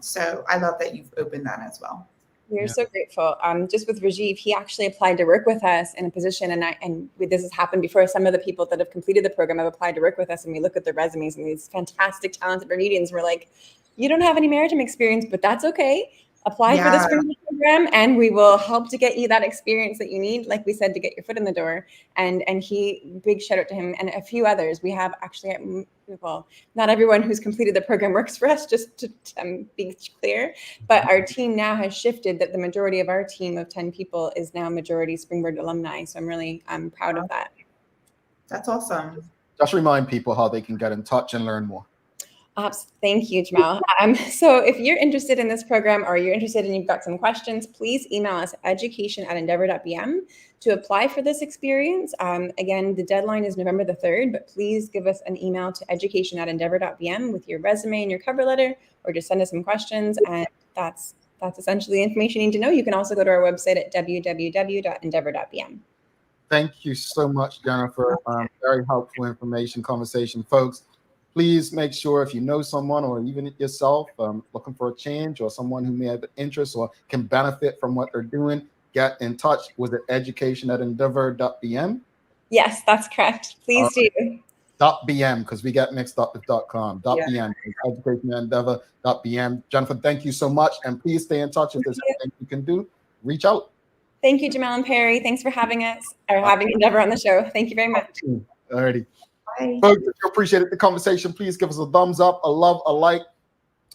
C: So I love that you've opened that as well.
M: We're so grateful. Just with Rajiv, he actually applied to work with us in a position, and this has happened before. Some of the people that have completed the program have applied to work with us, and we look at their resumes and these fantastic, talented Bermudians. We're like, you don't have any maritime experience, but that's okay. Apply for the Springboard program, and we will help to get you that experience that you need, like we said, to get your foot in the door. And big shout out to him and a few others. We have actually, well, not everyone who's completed the program works for us, just to be clear. But our team now has shifted, that the majority of our team of 10 people is now majority Springboard alumni. So I'm really proud of that.
C: That's awesome.
B: Just remind people how they can get in touch and learn more.
M: Thank you, Jamal. So if you're interested in this program, or you're interested and you've got some questions, please email us at education@endeavor.bm to apply for this experience. Again, the deadline is November the 3rd, but please give us an email to education@endeavor.bm with your resume and your cover letter, or just send us some questions. And that's essentially the information you need to know. You can also go to our website at www.endeavor.bm.
B: Thank you so much, Jennifer. Very helpful information, conversation. Folks, please make sure if you know someone or even yourself looking for a change, or someone who may have an interest or can benefit from what they're doing, get in touch with the education@endeavor.bm.
M: Yes, that's correct. Please do.
B: .bm, because we get mixed up with .com. .bm, education@endeavor.bm. Jennifer, thank you so much, and please stay in touch. If there's anything you can do, reach out.
M: Thank you, Jamel and Perry. Thanks for having us, or having Endeavor on the show. Thank you very much.
B: Alrighty.
M: Bye.
B: Folks, if you appreciated the conversation, please give us a thumbs up, a love, a like.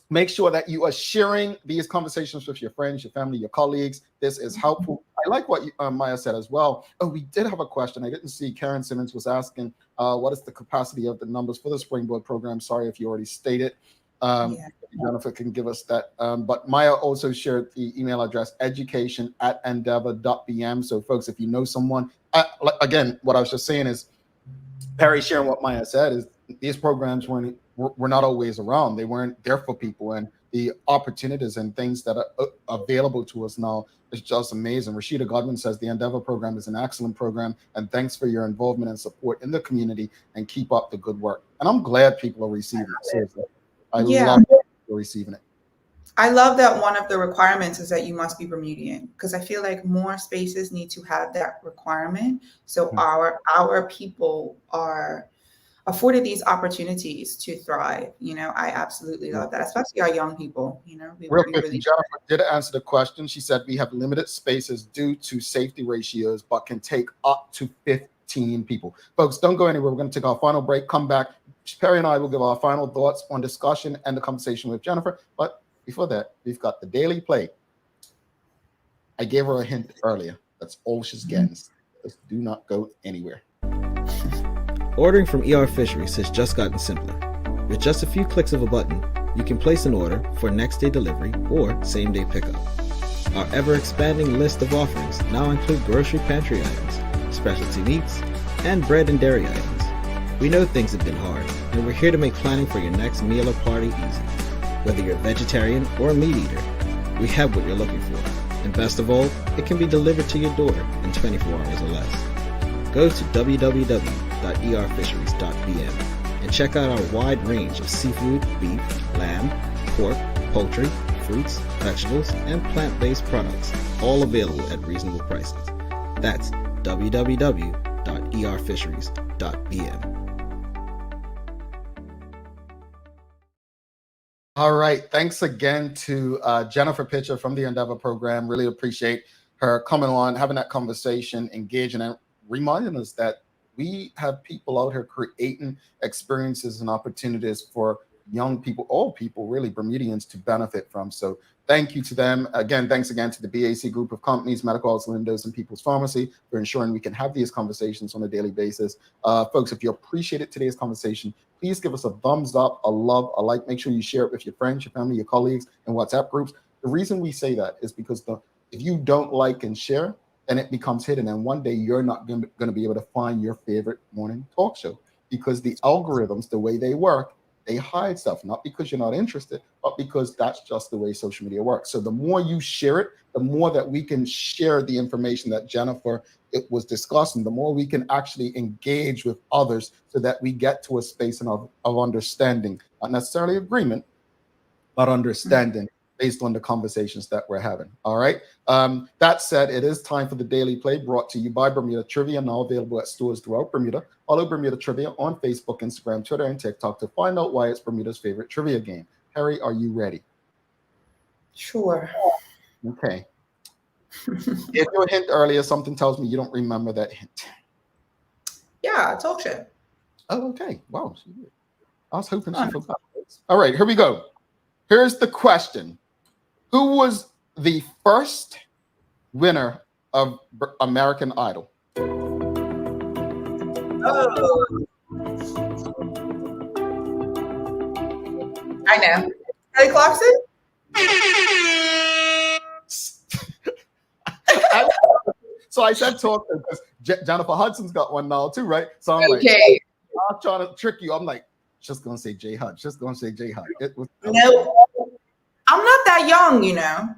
B: Make sure that you are sharing these conversations with your friends, your family, your colleagues. This is helpful. I like what Maya said as well. Oh, we did have a question. I didn't see. Karen Simmons was asking, what is the capacity of the numbers for the Springboard program? Sorry if you already stated. Jennifer can give us that. But Maya also shared the email address, education@endeavor.bm. So folks, if you know someone, again, what I was just saying is, Perry sharing what Maya said is these programs were not always around. They weren't there for people, and the opportunities and things that are available to us now is just amazing. Rashida Godwin says the Endeavor program is an excellent program, and thanks for your involvement and support in the community, and keep up the good work. And I'm glad people are receiving it. Seriously, I love people receiving it.
C: I love that one of the requirements is that you must be Bermudian, because I feel like more spaces need to have that requirement. So our people are afforded these opportunities to thrive. I absolutely love that, especially our young people.
B: Real quick, Jennifer did answer the question. She said we have limited spaces due to safety ratios, but can take up to 15 people. Folks, don't go anywhere. We're going to take our final break, come back. Perry and I will give our final thoughts on discussion and the conversation with Jennifer. But before that, we've got the Daily Play. I gave her a hint earlier. That's all she's getting. Just do not go anywhere.
N: Ordering from ER Fisheries has just gotten simpler. With just a few clicks of a button, you can place an order for next-day delivery or same-day pickup. Our ever-expanding list of offerings now include grocery pantry items, specialty meats, and bread and dairy items. We know things have been hard, and we're here to make planning for your next meal or party easy. Whether you're a vegetarian or a meat eater, we have what you're looking for. And best of all, it can be delivered to your door in 24 hours or less. Go to www.erfisheries.bm and check out our wide range of seafood, beef, lamb, pork, poultry, fruits, vegetables, and plant-based products, all available at reasonable prices. That's www.erfisheries.bm.
B: All right. Thanks again to Jennifer Pitcher from the Endeavor program. Really appreciate her coming on, having that conversation, engaging, and reminding us that we have people out here creating experiences and opportunities for young people, all people, really, Bermudians to benefit from. So thank you to them. Again, thanks again to the BAC group of companies, Medical House Lindos, and People's Pharmacy for ensuring we can have these conversations on a daily basis. Folks, if you appreciated today's conversation, please give us a thumbs up, a love, a like. Make sure you share it with your friends, your family, your colleagues, and WhatsApp groups. The reason we say that is because if you don't like and share, then it becomes hidden. And one day you're not going to be able to find your favorite morning talk show, because the algorithms, the way they work, they hide stuff, not because you're not interested, but because that's just the way social media works. So the more you share it, the more that we can share the information that Jennifer was discussing, the more we can actually engage with others so that we get to a space of understanding, not necessarily agreement, but understanding based on the conversations that we're having. All right. That said, it is time for the Daily Play, brought to you by Bermuda Trivia, now available at stores throughout Bermuda. Follow Bermuda Trivia on Facebook, Instagram, Twitter, and TikTok to find out why it's Bermuda's favorite trivia game. Harry, are you ready?
C: Sure.
B: Okay. If you a hint earlier, something tells me you don't remember that hint.
C: Yeah, talk show.
B: Oh, okay. Wow. I was hoping she forgot. All right, here we go. Here's the question. Who was the first winner of American Idol?
C: Oh. I know. Kelly Clarkson?
B: So I said talk because Jennifer Hudson's got one now too, right? So I'm like, I'm trying to trick you. I'm like, just gonna say J Hud. Just gonna say J Hud.
C: No, I'm not that young, you know.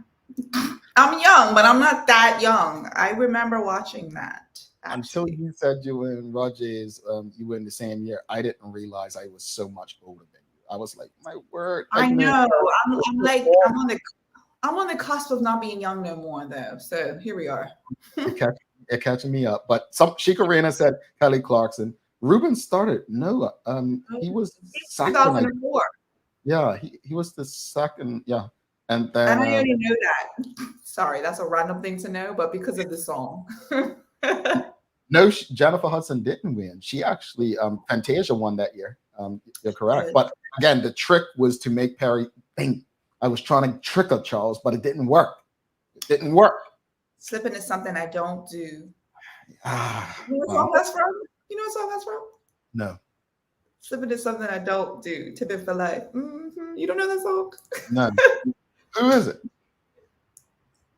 C: I'm young, but I'm not that young. I remember watching that
B: until you said you were in Rogers, you were in the same year, I didn't realize I was so much older than you. I was like, my word.
C: I know. I'm like, I'm on the cusp of not being young no more, though. So here we are.
B: You're catching me up. But Shikarina said Kelly Clarkson. Ruben started. No, he was second.
C: 2004.
B: Yeah, he was the second. Yeah. And then
C: And I already know that. Sorry, that's a random thing to know, but because of the song.
B: No, Jennifer Hudson didn't win. She actually, Fantasia won that year. You're correct. But again, the trick was to make Perry think. I was trying to trick her, Charles, but it didn't work. It didn't work.
C: Slipping is something I don't do. You know what
B: Wow.
C: song that's from? You know what song that's from?
B: No.
C: Slipping is something I don't do. Tipping for life. You don't know that song?
B: No. Who is it?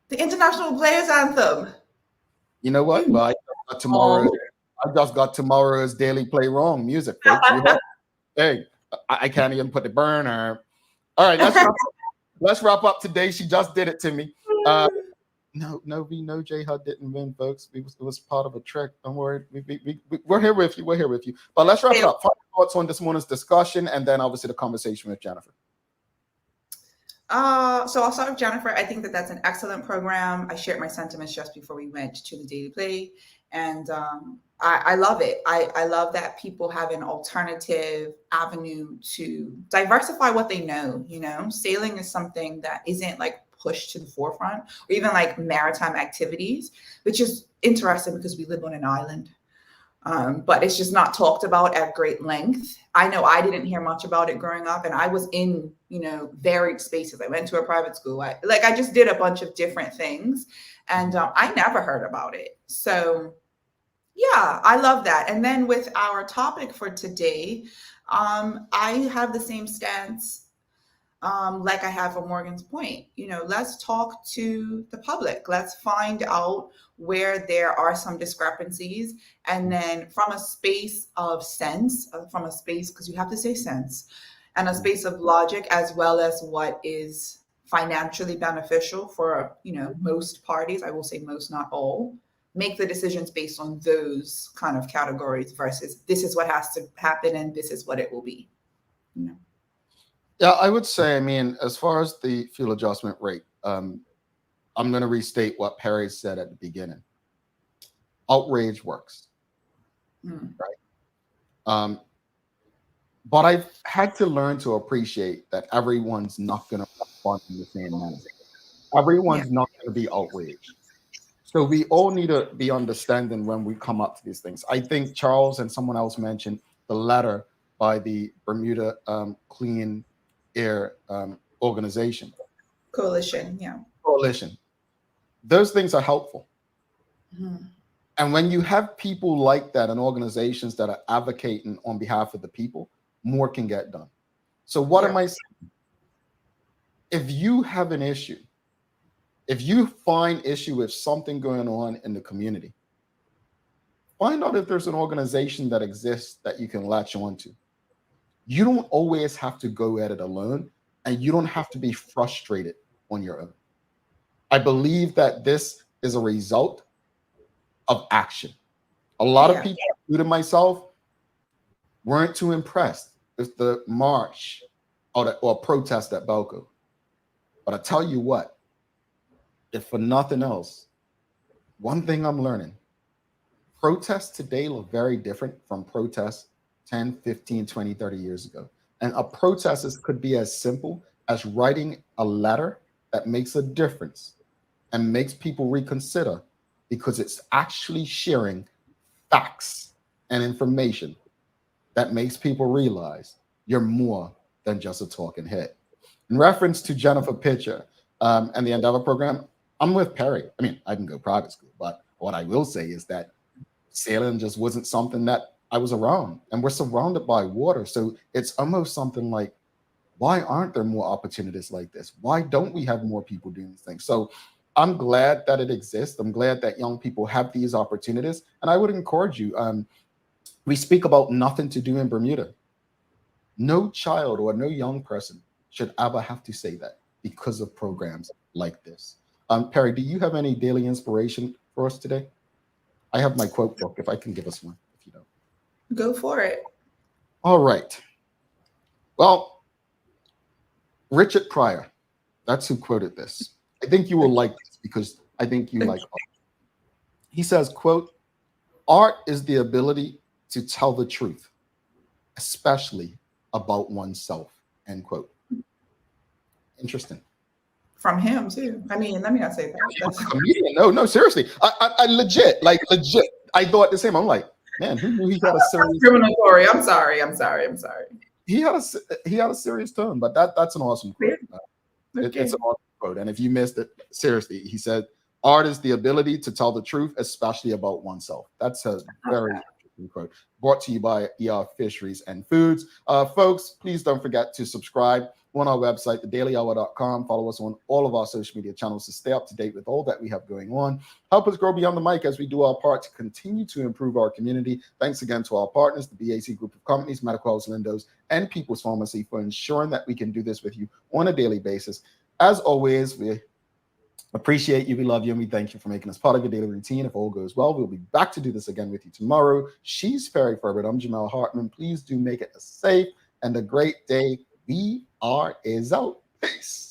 C: The International Players Anthem.
B: You know what? Well, I just got tomorrow's Daily Play Wrong music, folks. Hey, I can't even put the burner. All right, let's wrap up today. She just did it to me. No, J Hud didn't win, folks. It was part of a trick. Don't worry. We're here with you. We're here with you. But let's wrap it up. Final thoughts on this morning's discussion, and then obviously the conversation with Jennifer.
C: So I'll start with Jennifer. I think that that's an excellent program. I shared my sentiments just before we went to the Daily Play, and I love it. I love that people have an alternative avenue to diversify what they know. You know, sailing is something that isn't like pushed to the forefront, or even like maritime activities, which is interesting because we live on an island. But it's just not talked about at great length. I know I didn't hear much about it growing up, and I was in, varied spaces. I went to a private school. I just did a bunch of different things, and I never heard about it. So yeah, I love that. And then with our topic for today, I have the same stance like I have for Morgan's point. Let's talk to the public. Let's find out where there are some discrepancies. And then from a space of sense, because you have to say sense, and a space of logic, as well as what is financially beneficial for, most parties, I will say most, not all, make the decisions based on those kind of categories versus this is what has to happen and this is what it will be.
B: Yeah, I would say, as far as the fuel adjustment rate, I'm going to restate what Perry said at the beginning. Outrage works, right? But I've had to learn to appreciate that everyone's not going to respond in the same manner. Everyone's not going to be outraged. So we all need to be understanding when we come up to these things. I think Charles and someone else mentioned the letter by the Bermuda Clean Air organization.
C: Coalition.
B: Those things are helpful. And when you have people like that and organizations that are advocating on behalf of the people, more can get done. So what am I saying? If you have an issue, if you find issue with something going on in the community, find out if there's an organization that exists that you can latch on to. You don't always have to go at it alone, and you don't have to be frustrated on your own. I believe that this is a result of action. A lot of people, including myself, weren't too impressed with the march or protest at Belco. But I tell you what, if for nothing else, one thing I'm learning, protests today look very different from protests 10, 15, 20, 30 years ago. And a protest could be as simple as writing a letter that makes a difference and makes people reconsider because it's actually sharing facts and information that makes people realize you're more than just a talking head. In reference to Jennifer Pitcher and the Endeavor program, I'm with Perry. I can go private school, but what I will say is that sailing just wasn't something that I was around, and we're surrounded by water. So it's almost something like, why aren't there more opportunities like this? Why don't we have more people doing these things? So I'm glad that it exists. I'm glad that young people have these opportunities. And I would encourage you, we speak about nothing to do in Bermuda. No child or no young person should ever have to say that because of programs like this. Perry, do you have any daily inspiration for us today? I have my quote book if I can give us one, if you don't.
C: Go for it.
B: All right. Well, Richard Pryor, that's who quoted this. I think you will like this because I think you like art. He says, quote, art is the ability to tell the truth, especially about oneself, end quote. Interesting.
C: From him too. I mean, let me not say that. That's
B: No, seriously. I legit. I thought the same. I'm like, man, who knew he had a serious
C: discriminatory. I'm sorry.
B: He had a serious tone, but that's an awesome quote. It's an awesome quote. And if you missed it, seriously, he said, art is the ability to tell the truth, especially about oneself. That's a very interesting quote. Brought to you by ER Fisheries and Foods. Folks, please don't forget to subscribe on our website, thedailyhour.com. Follow us on all of our social media channels to stay up to date with all that we have going on. Help us grow beyond the mic as we do our part to continue to improve our community. Thanks again to our partners, the BAC Group of Companies, Medical House Lindos, and People's Pharmacy for ensuring that we can do this with you on a daily basis. As always, we appreciate you, we love you, and we thank you for making us part of your daily routine. If all goes well, we'll be back to do this again with you tomorrow. She's Perry Ferbert. I'm Jamel Hartman. Please do make it a safe and a great day. VR is out. Peace.